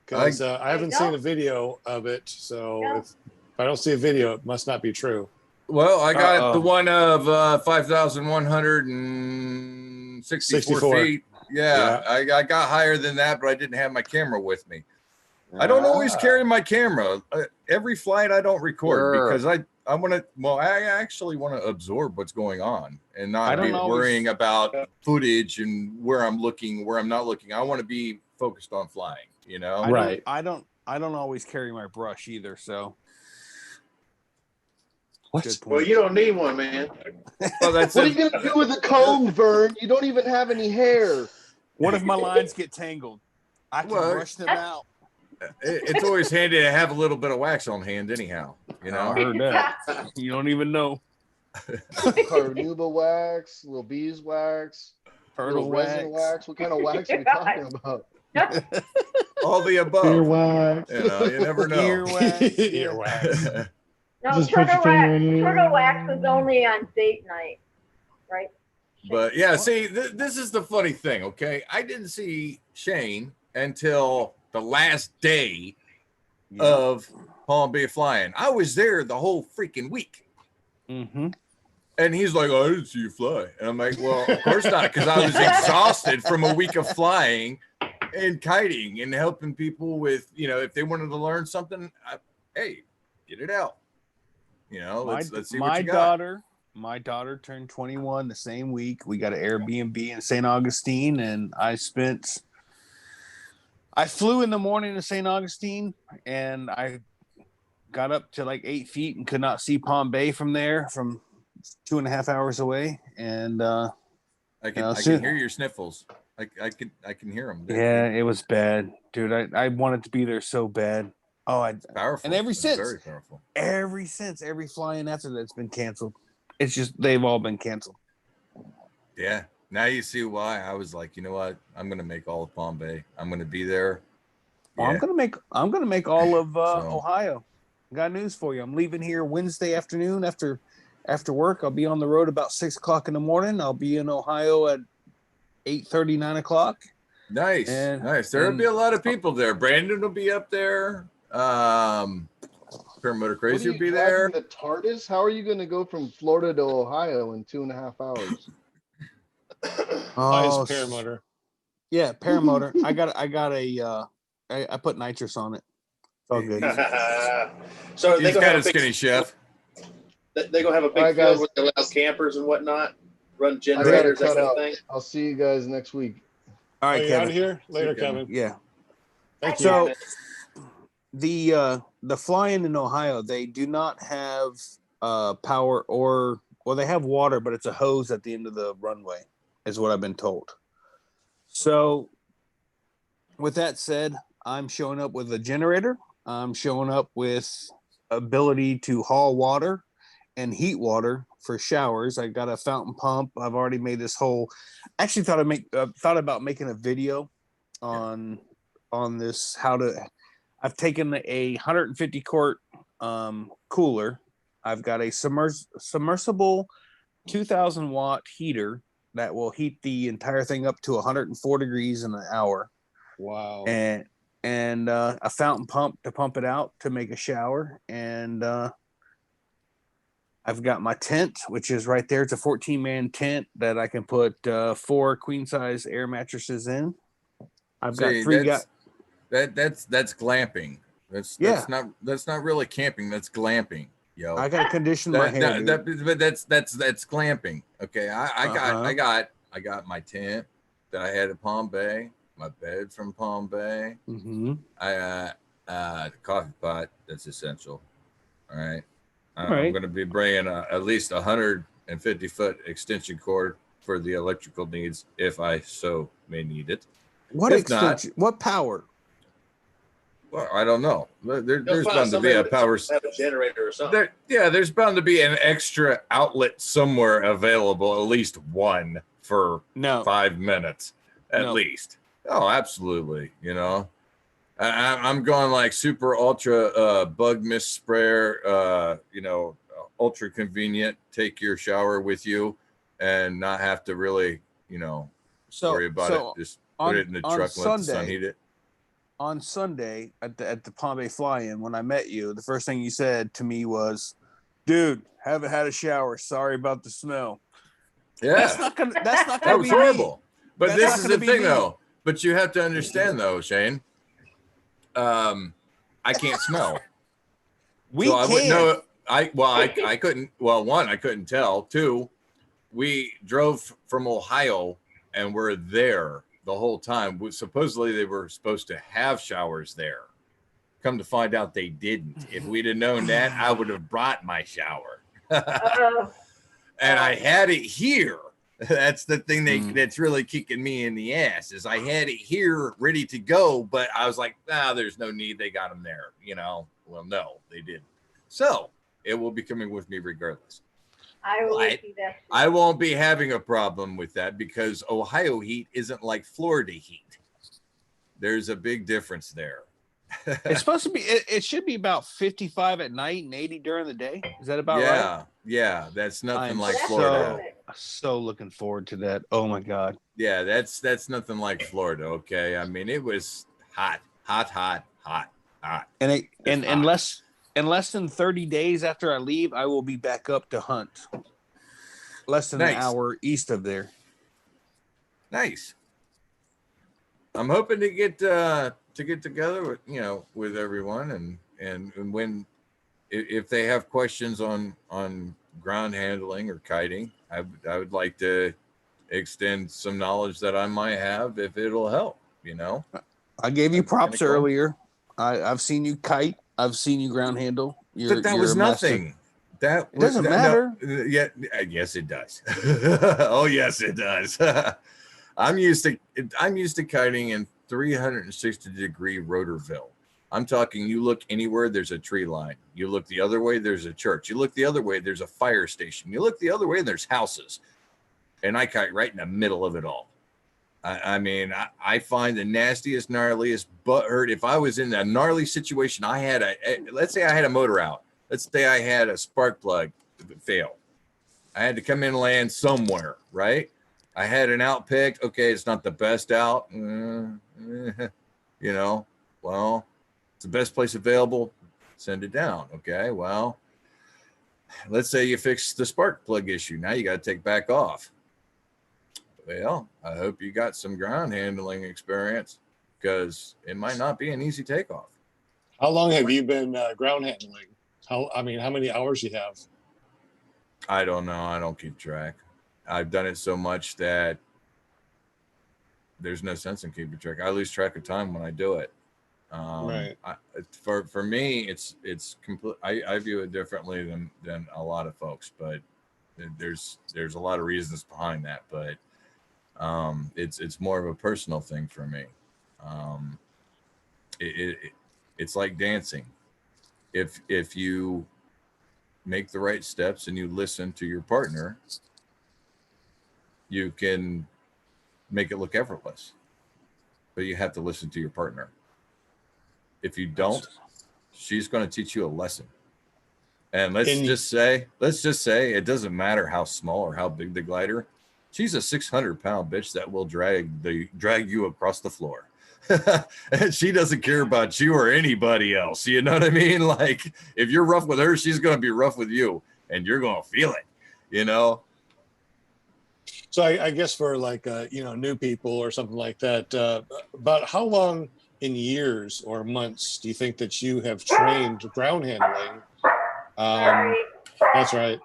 Because I haven't There you seen go. a video of it, so Yeah. if I don't see a video, it must not be true. Well, I got Uh-oh. the one of 5,164 64. feet. Yeah, I got higher than that, but I didn't have my camera with me. I don't always carry my camera. Every flight I don't record Sure. because I want to. Well, I actually want to absorb what's going on and I not don't be always- worrying about footage and where I'm looking, where I'm not looking. I want to be focused on flying. You know, Right. I don't always carry my brush either. So What? good Well, point. you don't need one, man. well, that's What are it. you gonna do with a comb, Vern? You don't even have any hair. What if my lines get tangled? I can Well, brush them out. It's always handy to have a little bit of wax on hand, anyhow. You I know, heard that. You don't even know. Carnauba wax, little beeswax, Turtle little resin wax. wax. What kind of wax are we talking about? all the above. Earwax. You know, you never know. Earwax. Earwax. No, Just put your turtle finger wax. in your Turtle ear. wax is only on date night, right? But yeah, see, this is the funny thing, okay? I didn't see Shane until the last day of Palm Bay flying. I was there the whole freaking week. Mm-hmm. And he's like, "Oh, I didn't see you fly." And I'm like, "Well, of course not, because I was exhausted from a week of flying and kiting and helping people with, you know, if they wanted to learn something, hey, get it out. You know, let's see what you got. My daughter turned 21 the same week. We got an Airbnb in St. Augustine, and I flew in the morning to St. Augustine, and I got up to like 8 feet and could not see Palm Bay from there, from 2.5 hours away. And I can hear your sniffles. I can hear them. yeah, it was bad, dude. I wanted to be there so bad. Oh, Powerful. and It's very powerful. every flying after that's been canceled. It's just they've all been canceled. Yeah. Now you see why I was like, you know what? I'm gonna make all of Palm Bay. I'm gonna be there. Well, Yeah. I'm gonna make all of So- Ohio. Got news for you. I'm leaving here Wednesday afternoon after work. I'll be on the road about 6 o'clock in the morning. I'll be in Ohio at 8:30, 9 o'clock. Nice, nice. There'll be a lot of people there. Brandon will be up there. Paramotor Crazy will be there. The TARDIS? How are you going to go from Florida to Ohio in 2.5 hours? Nice paramotor. Yeah, paramotor. I put nitrous on it. It's all good. So he's got a skinny chef. They're gonna have a big All right, field guys. where they allow campers and whatnot, run generators, that kind of thing. I'll see you guys next week. All right, you Kevin. out of here later, Kevin. Yeah. Thank you. So the fly-in in Ohio, they do not have power they have water, but it's a hose at the end of the runway, is what I've been told. So with that said, I'm showing up with a generator. I'm showing up with ability to haul water and heat water for showers. I got a fountain pump. I've already made this whole. Actually, thought about making a video on this. I've taken a 150 quart cooler. I've got a submersible 2,000 watt heater that will heat the entire thing up to 104 degrees in an hour. Wow. And a fountain pump to pump it out to make a shower. And I've got my tent, which is right there. It's a 14-man tent that I can put 4 queen size air mattresses in. I've got 3 guys. That's glamping. That's not really camping. That's glamping. Yo, I got to condition my hair. But that's glamping. Okay, I got my tent that I had at Palm Bay. My bed from Palm Bay. Mm-hmm. The coffee pot, that's essential. All right. All right. I'm going to be bringing at least 150-foot extension cord for the electrical needs if I so may need it. What extension? What power? Well, I don't know. There's bound to be a power. Have a generator or something. There's bound to be an extra outlet somewhere available, at least one for 5 minutes at least. Oh, absolutely. You know, I'm going like super ultra bug mist sprayer, ultra convenient. Take your shower with you and not have to really, worry about it. Just put it in the truck and let the sun heat it. On Sunday at the Palm Bay fly-in, when I met you, the first thing you said to me was, "Dude, haven't had a shower. Sorry about the smell." Yeah, that's not gonna that was horrible. But this is the thing, me. though. But you have to understand, though, Shane. I can't smell. I wouldn't know. I couldn't. Well, 1, I couldn't tell. 2, we drove from Ohio and we're there the whole time. Supposedly they were supposed to have showers there. Come to find out they didn't. If we'd have known that, I would have brought my shower. And I had it here. That's the thing that's really kicking me in the ass is I had it here ready to go, but I was like, there's no need. They got them there, Well, no, they didn't. So it will be coming with me regardless. I won't be having a problem with that because Ohio heat isn't like Florida heat. There's a big difference there. It's supposed to be. It should be about 55 at night and 80 during the day. Is that about right? Yeah. That's nothing like Florida. So looking forward to that. Oh my God. Yeah, that's nothing like Florida. Okay, I mean it was hot. And in less than 30 days after I leave, I will be back up to hunt. Less than an hour east of there. Nice. I'm hoping to get together with with everyone and when if they have questions on ground handling or kiting, I would like to extend some knowledge that I might have if it'll help. I gave you props earlier. I've seen you kite. I've seen you ground handle. That was nothing. It doesn't matter. No, yes, it does. Oh, yes, it does. I'm used to kiting in 360-degree rotorville. I'm talking, you look anywhere, there's a tree line. You look the other way, there's a church. You look the other way, there's a fire station. You look the other way, there's houses. And I kite right in the middle of it all. I find the nastiest, gnarliest butthurt. If I was in a gnarly situation, let's say I had a motor out. Let's say I had a spark plug fail. I had to come in and land somewhere, right? I had an out picked. Okay, it's not the best out. You know, well, it's the best place available. Send it down. Okay, well, let's say you fix the spark plug issue. Now you got to take back off. Well, I hope you got some ground handling experience, because it might not be an easy takeoff. How long have you been ground handling? How many hours you have? I don't know. I don't keep track. I've done it so much that there's no sense in keeping track. I lose track of time when I do it. Right. For me, it's complete. I view it differently than a lot of folks, but there's a lot of reasons behind that. But it's more of a personal thing for me. It's like dancing. If you make the right steps and you listen to your partner, you can make it look effortless. But you have to listen to your partner. If you don't, she's going to teach you a lesson. And let's just say it doesn't matter how small or how big the glider. She's a 600-pound bitch that will drag you across the floor. And she doesn't care about you or anybody else. You know what I mean? Like, if you're rough with her, she's going to be rough with you, and you're going to feel it, you know? So I guess for like, new people or something like that, about how long in years or months do you think that you have trained ground handling? That's right.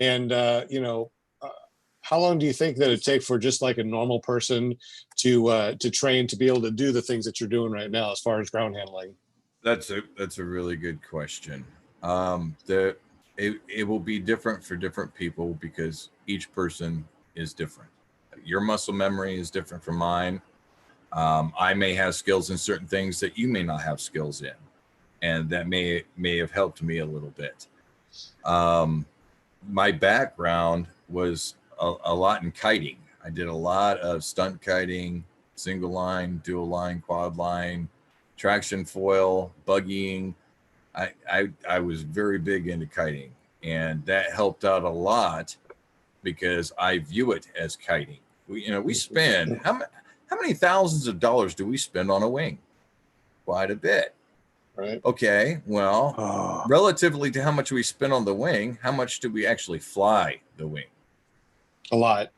And, how long do you think that it take for just like a normal person to train to be able to do the things that you're doing right now as far as ground handling? That's a really good question. It will be different for different people because each person is different. Your muscle memory is different from mine. I may have skills in certain things that you may not have skills in, and that may have helped me a little bit. My background was a lot in kiting. I did a lot of stunt kiting, single line, dual line, quad line, traction foil, buggying. I was very big into kiting, and that helped out a lot because I view it as kiting. We spend how many thousands of dollars do we spend on a wing? Quite a bit. Right. Okay. Well, relatively to how much we spend on the wing, how much do we actually fly the wing? A lot.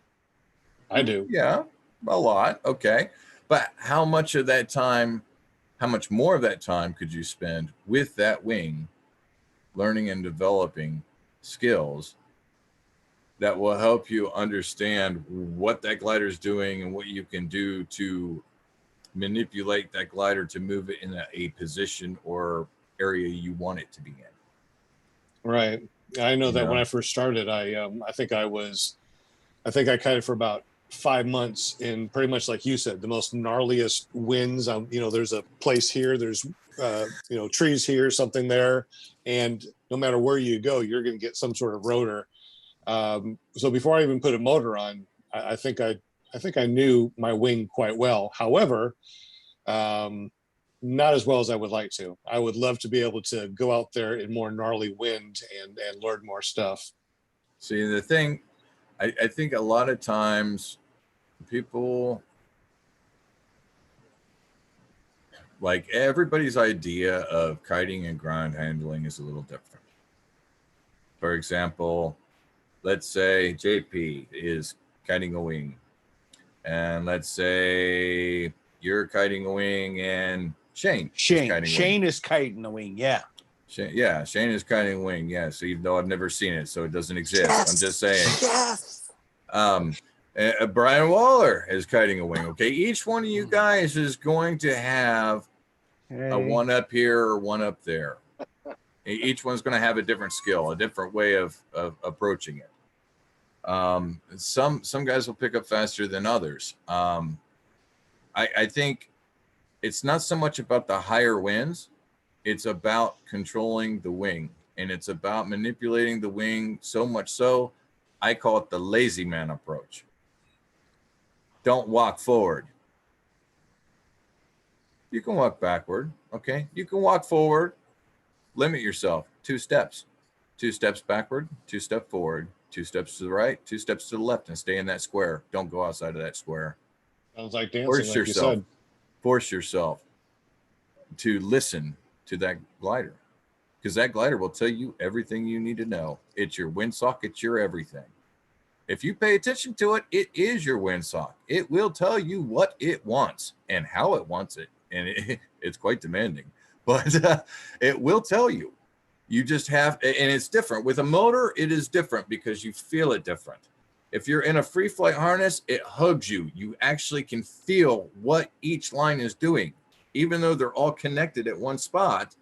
I do. Yeah, a lot. Okay. But how much more of that time could you spend with that wing learning and developing skills that will help you understand what that glider is doing and what you can do to manipulate that glider to move it in a position or area you want it to be in. Right. I know that when I first started, I think I kited for about 5 months in pretty much like you said, the most gnarliest winds. There's a place here, there's trees here, something there, and no matter where you go, you're going to get some sort of rotor. So before I even put a motor on, I think I knew my wing quite well. However, not as well as I would like to. I would love to be able to go out there in more gnarly wind and learn more stuff. See, the thing, I think a lot of times people, like, everybody's idea of kiting and ground handling is a little different. For example, let's say JP is kiting a wing, and let's say you're kiting a wing and Shane is kiting the wing. Yeah. Shane is kiting a wing. Yes, even though I've never seen it, so it doesn't exist. Yes. I'm just saying. Yes. Brian Waller is kiting a wing. Okay, each one of you guys is going to have a one up here or one up there. Each one's going to have a different skill, a different way of approaching it. Some guys will pick up faster than others. I think it's not so much about the higher winds. It's about controlling the wing, and it's about manipulating the wing so much so I call it the lazy man approach. Don't walk forward. You can walk backward. Okay. You can walk forward. Limit yourself. 2 steps. 2 steps backward, 2 steps forward, 2 steps to the right, 2 steps to the left, and stay in that square. Don't go outside of that square. Sounds like dancing, Force like yourself. you said. Force yourself to listen to that glider, because that glider will tell you everything you need to know. It's your windsock. It's your everything. If you pay attention to it, it is your windsock. It will tell you what it wants and how it wants it. And it's quite demanding, but it will tell you. You just have, and it's different. With a motor, it is different because you feel it different. If you're in a free flight harness, it hugs you. You actually can feel what each line is doing, even though they're all connected at one spot,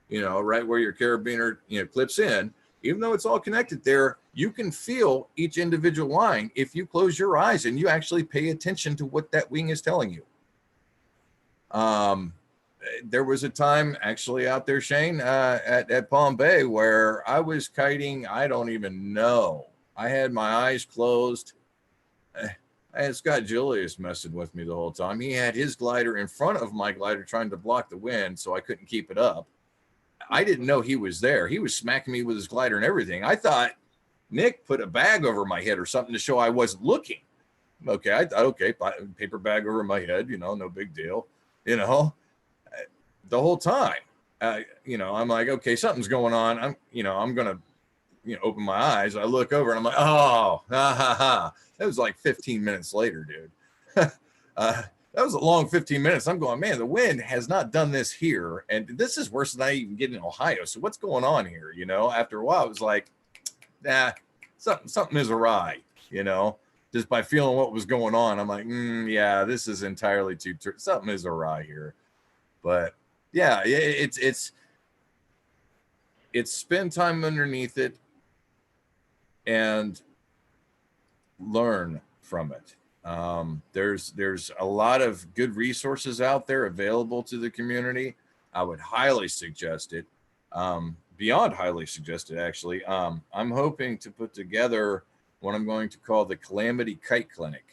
you know, right where your carabiner, you know, clips in. Even though it's all connected there, you can feel each individual line if you close your eyes and you actually pay attention to what that wing is telling you. There was a time actually out there, Shane, at Palm Bay, where I was kiting. I don't even know. I had my eyes closed. I had Scott Julius messing with me the whole time. He had his glider in front of my glider trying to block the wind so I couldn't keep it up. I didn't know he was there. He was smacking me with his glider and everything. I thought Nick put a bag over my head or something to show I wasn't looking. Okay, I thought, okay, paper bag over my head, you know, no big deal. You know, the whole time, you know, I'm like, okay, something's going on. I'm going to, you know, open my eyes. I look over and I'm like, oh, ha, ha, ha. That was like 15 minutes later, dude. That was a long 15 minutes. I'm going, man, the wind has not done this here. And this is worse than I even get in Ohio. So what's going on here? You know, after a while, it was like, nah, something is awry, you know, just by feeling what was going on. I'm like, yeah, this is entirely something is awry here. But yeah, it's spend time underneath it and learn from it. There's a lot of good resources out there available to the community. I would highly suggest it. Beyond highly suggest it, actually. I'm hoping to put together what I'm going to call the Calamity Kite Clinic.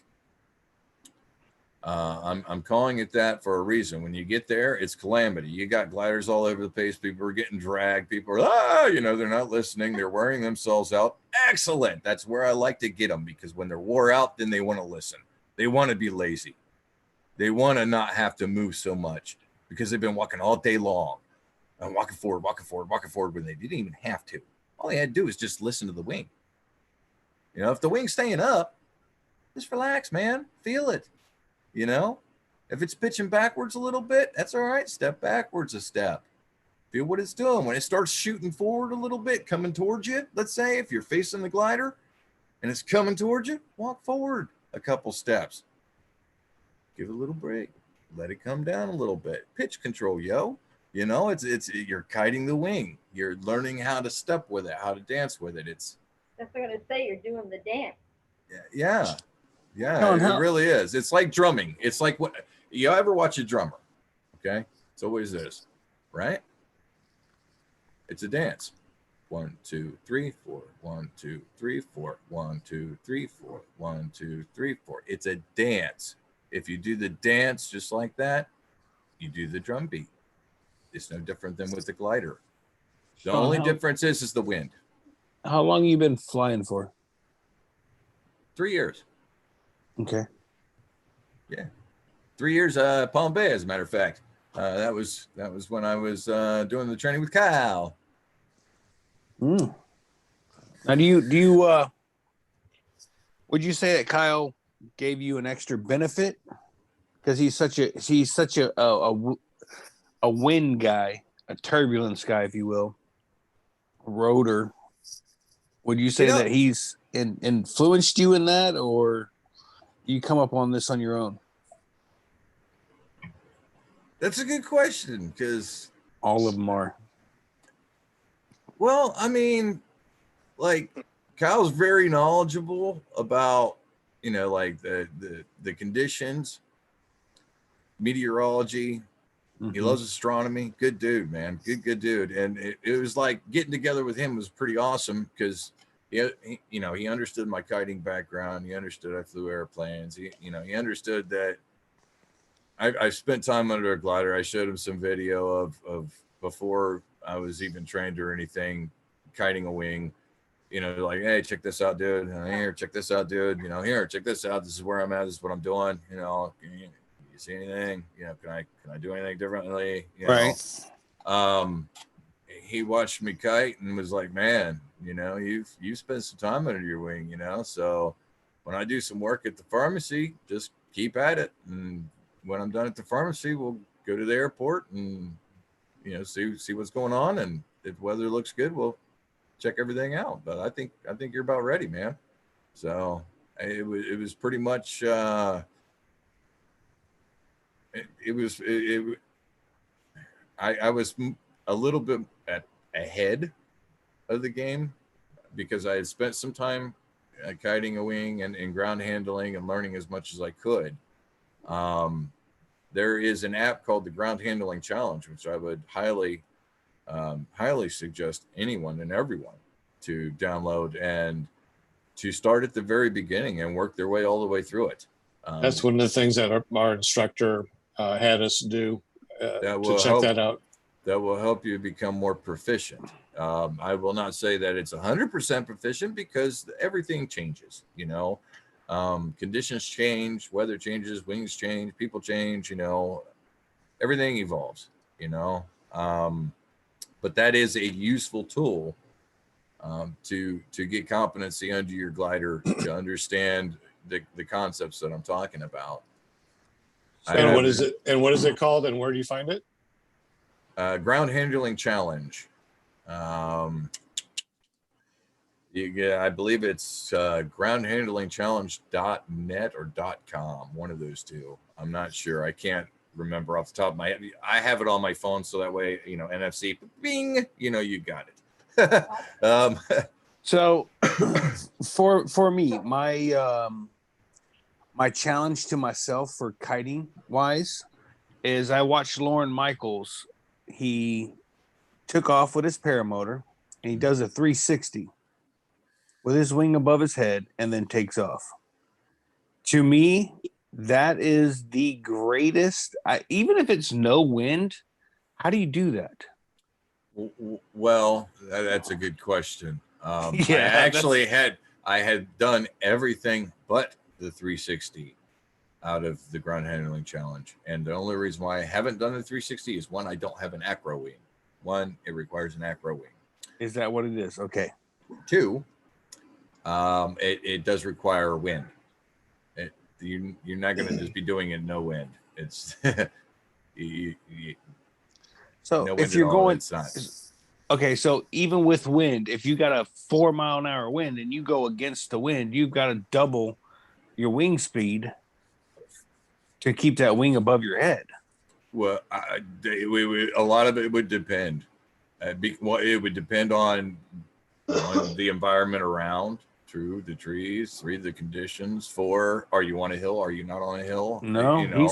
I'm calling it that for a reason. When you get there, it's calamity. You got gliders all over the place. People are getting dragged. People are, you know, they're not listening. They're wearing themselves out. Excellent. That's where I like to get them, because when they're wore out, then they want to listen. They want to be lazy. They want to not have to move so much because they've been walking all day long and walking forward when they didn't even have to. All they had to do is just listen to the wing. You know, if the wing's staying up, just relax, man. Feel it. You know, if it's pitching backwards a little bit, that's all right. Step backwards a step. Feel what it's doing. When it starts shooting forward a little bit, coming towards you, let's say if you're facing the glider and it's coming towards you, walk forward a couple steps. Give it a little break. Let it come down a little bit. Pitch control, yo. You know, it's you're kiting the wing. You're learning how to step with it, how to dance with it. That's what I'm going to say. You're doing the dance. Yeah. Yeah, it really is. It's like drumming. It's like what you ever watch a drummer. Okay. It's always this, right? It's a dance. 1, 2, 3, 4. 1, 2, 3, 4. 1, 2, 3, 4. 1, 2, 3, 4. It's a dance. If you do the dance just like that, you do the drum beat. It's no different than with the glider. The only difference is the wind. How long you been flying for? 3 years. Okay. Yeah. 3 years, Palm Bay, as a matter of fact. That was when I was doing the training with Kyle. Now, do you would you say that Kyle gave you an extra benefit because he's such a wind guy, a turbulence guy, if you will, a rotor? Would you say that he's influenced you in that, or you come up on this on your own? That's a good question, because all of them are. Well, I mean, like Kyle's very knowledgeable about, you know, like the conditions, meteorology. He loves astronomy. Good dude, man. Good dude. And it was like getting together with him was pretty awesome because he understood my kiting background. He understood I flew airplanes. He understood that I spent time under a glider. I showed him some video of before I was even trained or anything, kiting a wing. you know, like, hey, check this out, dude. Here, check this out, dude. You know, here, check this out. This is where I'm at. This is what I'm doing. You know, you see anything? You know, can I do anything differently? You know? He watched me kite and was like, man, you know, you've spent some time under your wing, you know. So when I do some work at the pharmacy, just keep at it. And when I'm done at the pharmacy, we'll go to the airport and, you know, see what's going on. And if weather looks good, we'll check everything out. But I think you're about ready, man. So it was pretty much I was a little bit ahead of the game because I had spent some time kiting a wing and ground handling and learning as much as I could. There is an app called the Ground Handling Challenge, which I would highly suggest anyone and everyone to download and to start at the very beginning and work their way all the way through it. That's one of the things that our instructor had us do to check that out. That will help you become more proficient. I will not say that it's 100% proficient because everything changes, you know. Conditions change, weather changes, wings change, people change, you know, everything evolves, you know. But that is a useful tool to get competency under your glider to understand the concepts that I'm talking about. And what is it? And what is it called? And where do you find it? Ground Handling Challenge. Yeah, I believe it's groundhandlingchallenge.net or .com, one of those two. I'm not sure. I can't remember off the top of my head. I have it on my phone, so that way, you know, NFC, bing, you know, you got it. So for me, my challenge to myself for kiting wise is I watched Lauren Michaels. He took off with his paramotor and he does a 360 with his wing above his head and then takes off. To me, that is the greatest. Even if it's no wind, how do you do that? Well, that's a good question. I had done everything but the 360 out of the Ground Handling Challenge. And the only reason why I haven't done the 360 is one, I don't have an acro wing. One, it requires an acro wing. Is that what it is? Okay. Two, it does require wind. You're not going to just be doing it no wind. It's so no if you're going, it's not. Okay, so even with wind, if you got a 4 mile an hour wind and you go against the wind, you've got to double your wing speed to keep that wing above your head. Well, a lot of it would depend. It would depend on the environment around. 2, the trees. 3, the conditions. 4, are you on a hill? Are you not on a hill? No, you know,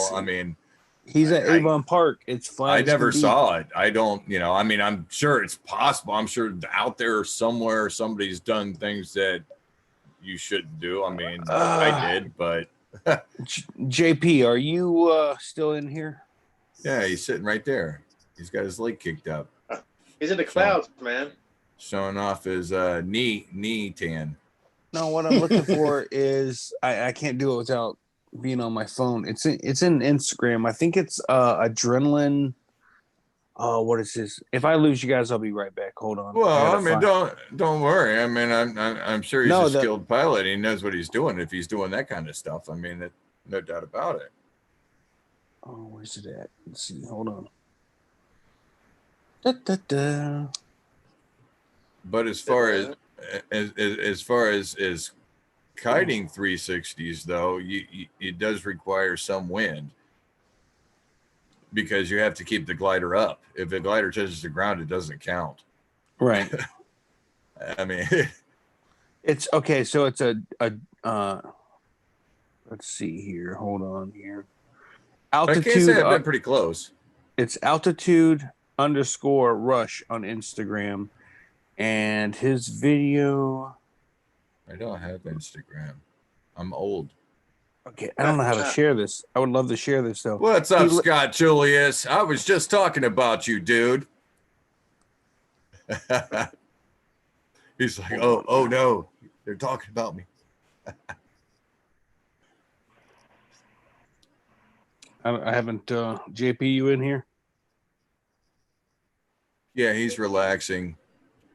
he's at Avon Park. It's flat. I never saw it. I don't, you know, I mean, I'm sure it's possible. I'm sure out there somewhere somebody's done things that you shouldn't do. I mean, I did, but JP, are you still in here? Yeah, he's sitting right there. He's got his leg kicked up. He's in the clouds, man. Showing off his knee tan. No, what I'm looking for is I can't do it without being on my phone. It's in Instagram. I think it's adrenaline. Oh, what is this? If I lose you guys, I'll be right back. Hold on. Well, I mean, don't worry. I mean, I'm sure he's a skilled pilot. He knows what he's doing if he's doing that kind of stuff. I mean, no doubt about it. Oh, where's it at? Let's see. Hold on. Da. But as far as kiting 360s, though, it does require some wind because you have to keep the glider up. If the glider touches the ground, it doesn't count. Right. I mean, it's okay. So it's a let's see here. Hold on here. Altitude. I can't say I've been pretty close. It's altitude_rush on Instagram. And his video. I don't have Instagram. I'm old. Okay, I don't know how to share this. I would love to share this though. What's up, Scott Julius? I was just talking about you, dude. He's like, oh no, they're talking about me. I haven't, JP, you in here? Yeah, he's relaxing.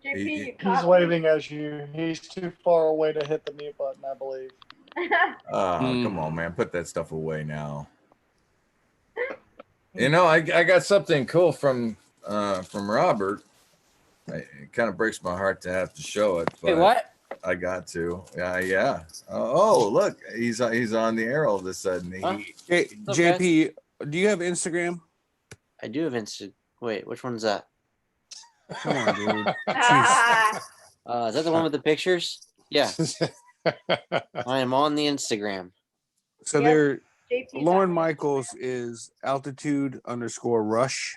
JP, you He's caught me. waving at you. He's too far away to hit the mute button, I believe. Come on, man, put that stuff away now. You know, I got something cool from Robert. It kind of breaks my heart to have to show it, but Wait, what? I got to. Yeah. Oh, look, he's on the air all of a sudden. Huh? Hey, JP, do you have Instagram? I do have Insta. Wait, which one's that? Come on, dude. Is that the one with the pictures? Yeah. I am on the Instagram. So Yep. there, JP's Lauren on Michaels is altitude_rush.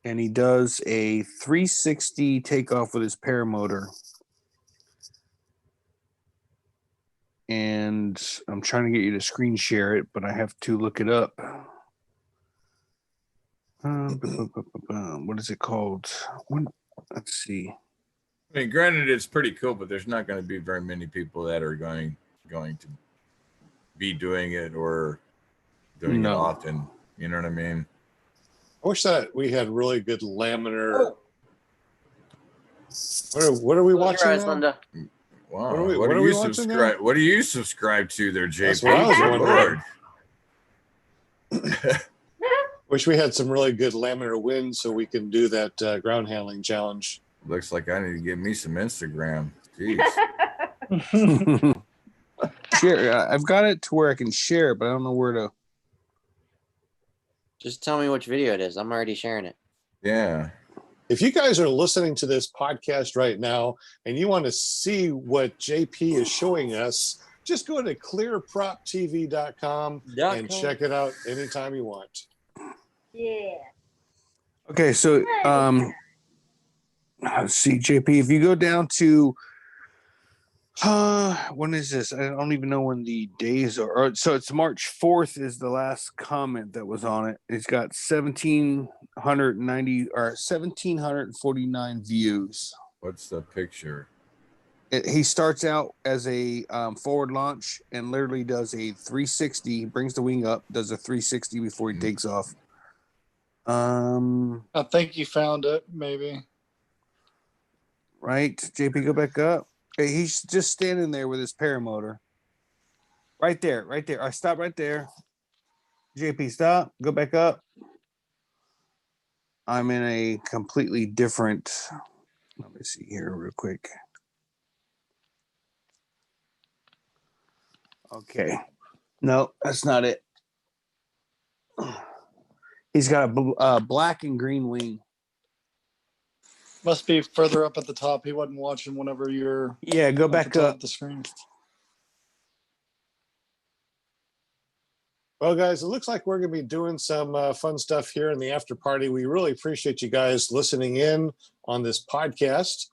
And he does a 360 takeoff with his paramotor. And I'm trying to get you to screen share it, but I have to look it up. What is it called? Let's see. I mean, granted, it's pretty cool, but there's not going to be very many people that are going to be doing it or doing it often. You know what I mean? I wish that we had really good laminar. What are we Close your watching eyes, now? Linda. Wow. What are we watching now? What do you subscribe to there, JP? That's what I was Good wondering. Lord. Wish we had some really good laminar wind so we can do that ground handling challenge. Looks like I need to get me some Instagram. Jeez. Share. I've got it to where I can share, but I don't know where to. Just tell me which video it is. I'm already sharing it. Yeah. If you guys are listening to this podcast right now and you want to see what JP is showing us, just go to clearproptv.com and check it out anytime you want. Yeah. Okay, so let's see, JP. If you go down to when is this? I don't even know when the days are. So it's March 4th is the last comment that was on it. It's got 1,749 views. What's the picture? He starts out as a forward launch and literally does a 360, brings the wing up, does a 360 before he takes off. I think you found it, maybe. Right, JP, go back up. Hey, he's just standing there with his paramotor. Right there. I stop right there. JP, stop. Go back up. I'm in a completely different. Let me see here real quick. Okay. No, that's not it. He's got a black and green wing. Must be further up at the top. He wasn't watching whenever you're. Yeah, go back up the screen. Well, guys, it looks like we're going to be doing some fun stuff here in the after party. We really appreciate you guys listening in on this podcast.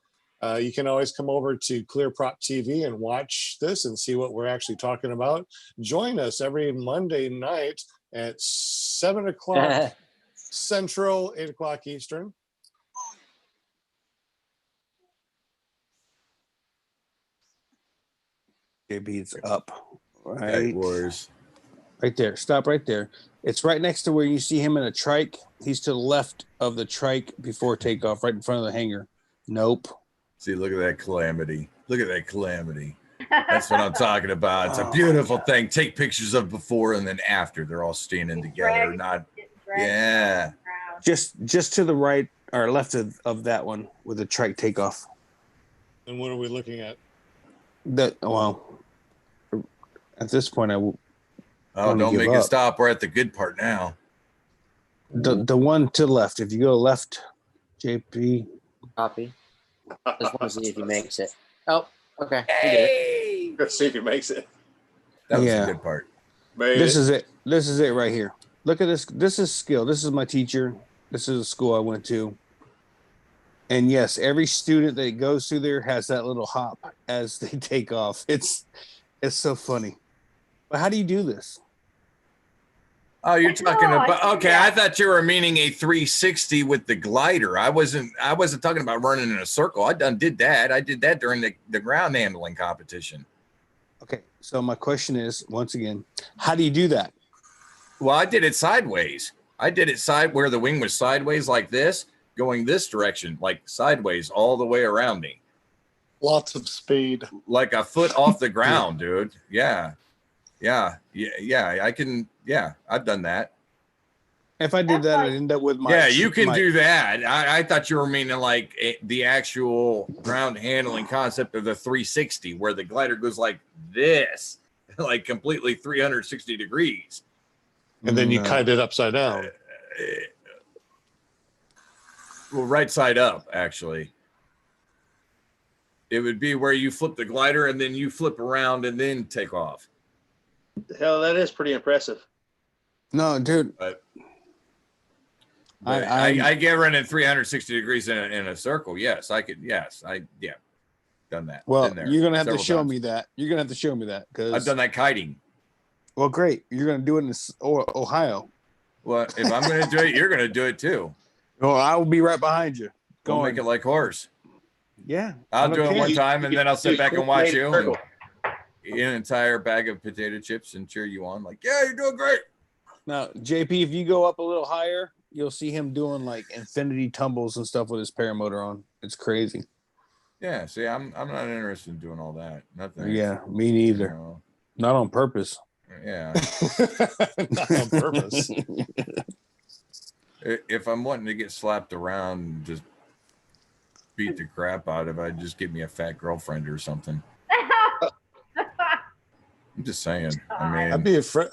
You can always come over to ClearProp TV and watch this and see what we're actually talking about. Join us every Monday night at 7 o'clock Central, 8 o'clock Eastern. JP's up. Right. Wars. Right there. Stop right there. It's right next to where you see him in a trike. He's to the left of the trike before takeoff, right in front of the hangar. Nope. See, look at that calamity. Look at that calamity. That's what I'm talking about. It's a beautiful thing. Take pictures of before and then after. They're all standing together. Yeah. Just to the right or left of that one with the trike takeoff. And what are we looking at? At this point, don't make it stop. We're at the good part now. The one to the left. If you go left, JP. Copy. Just want to see if he makes it. Oh, okay. Hey! Let's see if he makes it. That was the good part. This is it. This is it right here. Look at this. This is skill. This is my teacher. This is a school I went to. And yes, every student that goes through there has that little hop as they take off. It's so funny. But how do you do this? Oh, you're talking No, I about, see okay. that. I thought you were meaning a 360 with the glider. I wasn't talking about running in a circle. did that. I did that during the ground handling competition. Okay, so my question is, once again, how do you do that? Well, I did it sideways. I did it where the wing was sideways like this, going this direction, like sideways all the way around me. Lots of speed. Like a foot off the ground, dude. Yeah. I can. Yeah, I've done that. If I did That's that, like- I'd end up with my. Yeah, you can my- do that. I thought you were meaning like the actual ground handling concept of the 360, where the glider goes like this, like completely 360 degrees. And then you No. kite it upside down. Well, right side up, actually. It would be where you flip the glider and then you flip around and then take off. Hell, that is pretty impressive. No, dude. But I I get running 360 degrees in a circle. Yes, I could. Yes, done that. Well, Been there you're gonna have to several show times. me that. You're gonna have to show me that because I've done that kiting. Well, great. You're gonna do it in Ohio. Well, if I'm going to do it, you're going to do it too. Well, I will be right behind you. Go Going. make it like horse. Yeah, I'll I do don't it one care. time and then I'll sit back and watch you and Circle. eat an entire bag of potato chips and cheer you on. Like, yeah, you're doing great. Now, JP, if you go up a little higher, you'll see him doing like infinity tumbles and stuff with his paramotor on. It's crazy. Yeah. See, I'm not interested in doing all that. Nothing. Yeah, me neither. You know, Not on purpose. yeah. Not on purpose. If I'm wanting to get slapped around and just beat the crap out of it, I'd just give me a fat girlfriend or something. I'm just saying. I mean,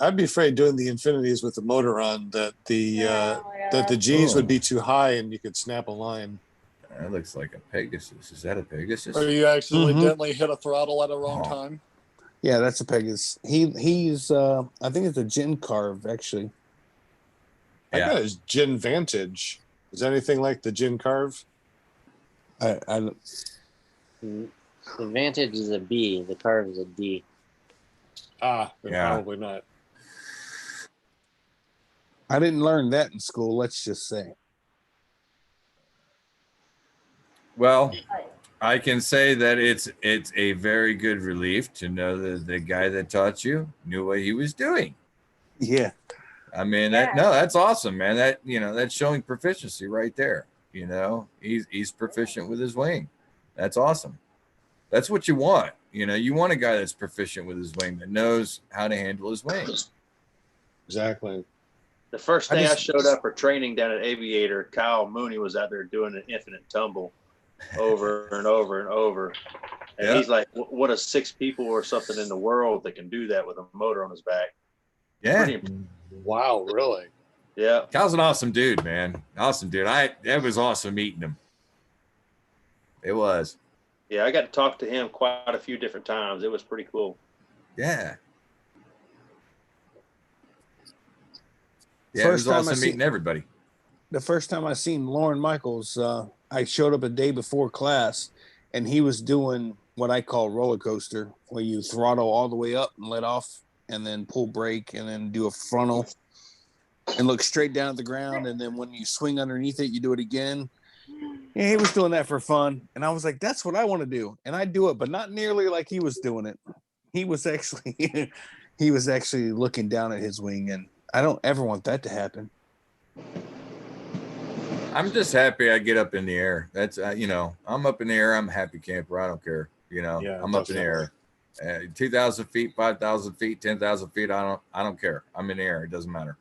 I'd be afraid doing the infinities with the motor on that the G's would be too high and you could snap a line. that looks like a Pegasus. Is that a Pegasus? Or you accidentally hit a throttle at a wrong time. Yeah, that's a Pegasus. He's I think it's a Gin Carve actually. I got his Gin Vantage. Is that anything like the Gin Carve? I The Vantage is a B. The Carve is a D. Then Yeah. probably not. I didn't learn that in school. Let's just say. Well, I can say that it's a very good relief to know that the guy that taught you knew what he was doing. Yeah. I mean, Yeah. that's awesome, man. That, that's showing proficiency right there. He's proficient with his wing. That's awesome. That's what you want. You want a guy that's proficient with his wing, that knows how to handle his wing. Exactly. The first day I showed up for training down at Aviator, Kyle Mooney was out there doing an infinite tumble over and over and over. And Yeah. he's like, what is 6 people or something in the world that can do that with a motor on his back? Yeah. Pretty- Wow, really? yeah. Kyle's an awesome dude, man. Awesome dude. It was awesome meeting him. It was. Yeah, I got to talk to him quite a few different times. It was pretty cool. Yeah. Yeah, it was awesome meeting everybody. The first time I seen Lauren Michaels, I showed up a day before class, and he was doing what I call roller coaster, where you throttle all the way up and let off, and then pull brake, and then do a frontal, and look straight down at the ground, and then when you swing underneath it, you do it again. Yeah, he was doing that for fun, and I was like, "That's what I want to do," and I do it, but not nearly like he was doing it. He was actually, he was actually looking down at his wing, and I don't ever want that to happen. I'm just happy I get up in the air. That's I'm up in the air. I'm a happy camper. I don't care. Yeah, I'm up in the air. 2,000 feet, 5,000 feet, 10,000 feet. I don't care. I'm in the air. It doesn't matter.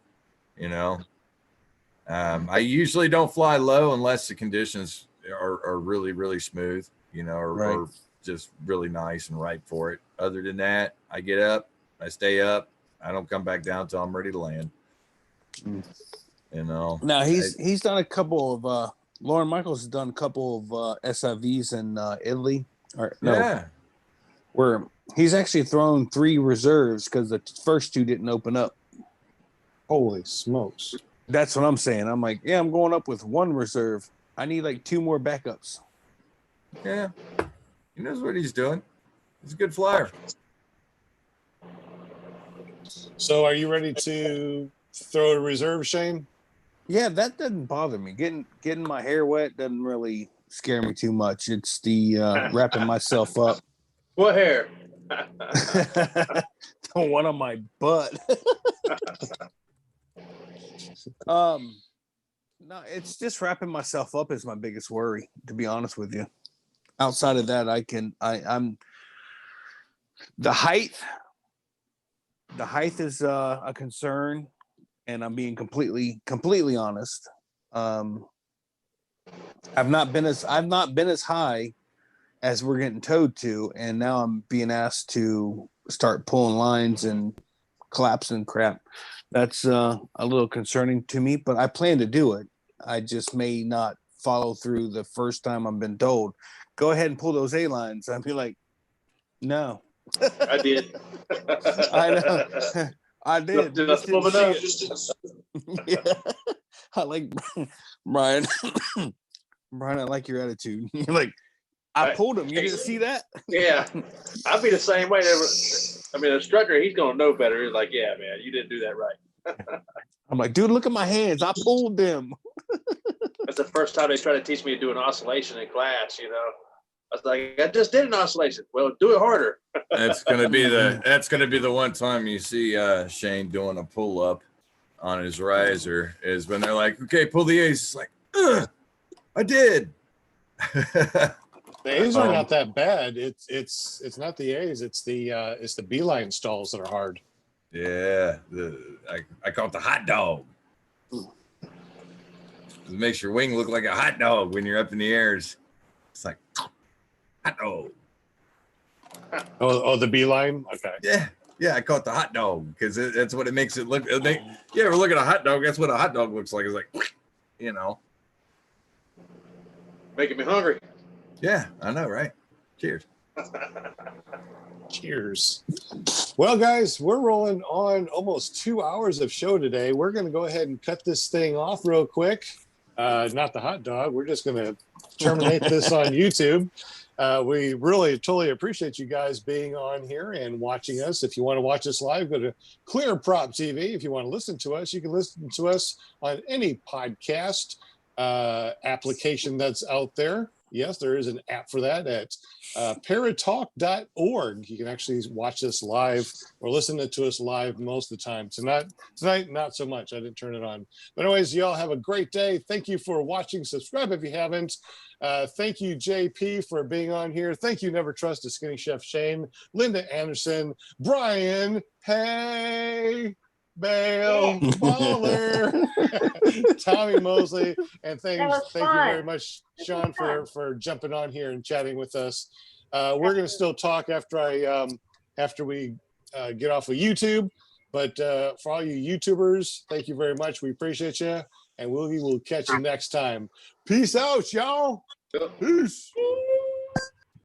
I usually don't fly low unless the conditions are really, really smooth, or just really nice and right for it. Other than that, I get up, I stay up. I don't come back down until I'm ready to land. Now he's done a couple of Lauren Michaels has done a couple of SIVs in Italy, where he's actually thrown 3 reserves because the first 2 didn't open up. Holy smokes! That's what I'm saying. I'm like, yeah, I'm going up with 1 reserve. I need like 2 more backups. Yeah, he knows what he's doing. He's a good flyer. So, are you ready to throw a reserve, Shane? Yeah, that doesn't bother me. Getting my hair wet doesn't really scare me too much. It's the wrapping myself up. What hair? The one on my butt. No, it's just wrapping myself up is my biggest worry, to be honest with you. Outside of that, I'm the height is a concern, and I'm being completely honest. I've not been as high as we're getting towed to, and now I'm being asked to start pulling lines and collapsing crap. That's a little concerning to me, but I plan to do it. I just may not follow through the first time I've been told, go ahead and pull those A lines. I'd be like, no. I did. I know. I did. Just didn't see it. Yeah. I like Brian. Brian, I like your attitude. You're like, I pulled him. You didn't see that? Yeah. I'd be the same way. I mean, the instructor, he's going to know better. He's like, yeah, man, you didn't do that right. I'm like, dude, look at my hands. I pulled them. That's the first time they tried to teach me to do an oscillation in class, you know. I was like, I just did an oscillation. Well, do it harder. That's gonna be the one time you see Shane doing a pull up on his riser is when they're like, okay, pull the A's. It's like, I did. The A's are not that bad. It's not the A's. It's the beeline stalls that are hard. Yeah, I call it the hot dog. It makes your wing look like a hot dog when you're up in the air. It's like hot dog. Oh, the beeline. Okay. Yeah, I call it the hot dog because that's what it makes it look. You ever look at a hot dog? That's what a hot dog looks like. It's like, you know, making me hungry. Yeah, I know, right? Cheers. Cheers. Well, guys, we're rolling on almost 2 hours of show today. We're going to go ahead and cut this thing off real quick. Not the hot dog. We're just going to terminate this on YouTube. We really totally appreciate you guys being on here and watching us. If you want to watch us live, go to Clear Prop TV. If you want to listen to us, you can listen to us on any podcast application that's out there. Yes, there is an app for that at paratalk.org. You can actually watch this live or listen to us live most of the time. Tonight, not so much. I didn't turn it on. But anyways, y'all have a great day. Thank you for watching. Subscribe if you haven't. Thank you, JP, for being on here. Thank you, Never Trust a Skinny Chef Shane, Linda Anderson, Brian, hey, Bale, Baller, Tommy Mosley, and thank you very much, Shawn, for jumping on here and chatting with us. We're going to still talk after we get off of YouTube, but for all you YouTubers, thank you very much. We appreciate you, and we will catch you next time. Peace out, y'all. Peace.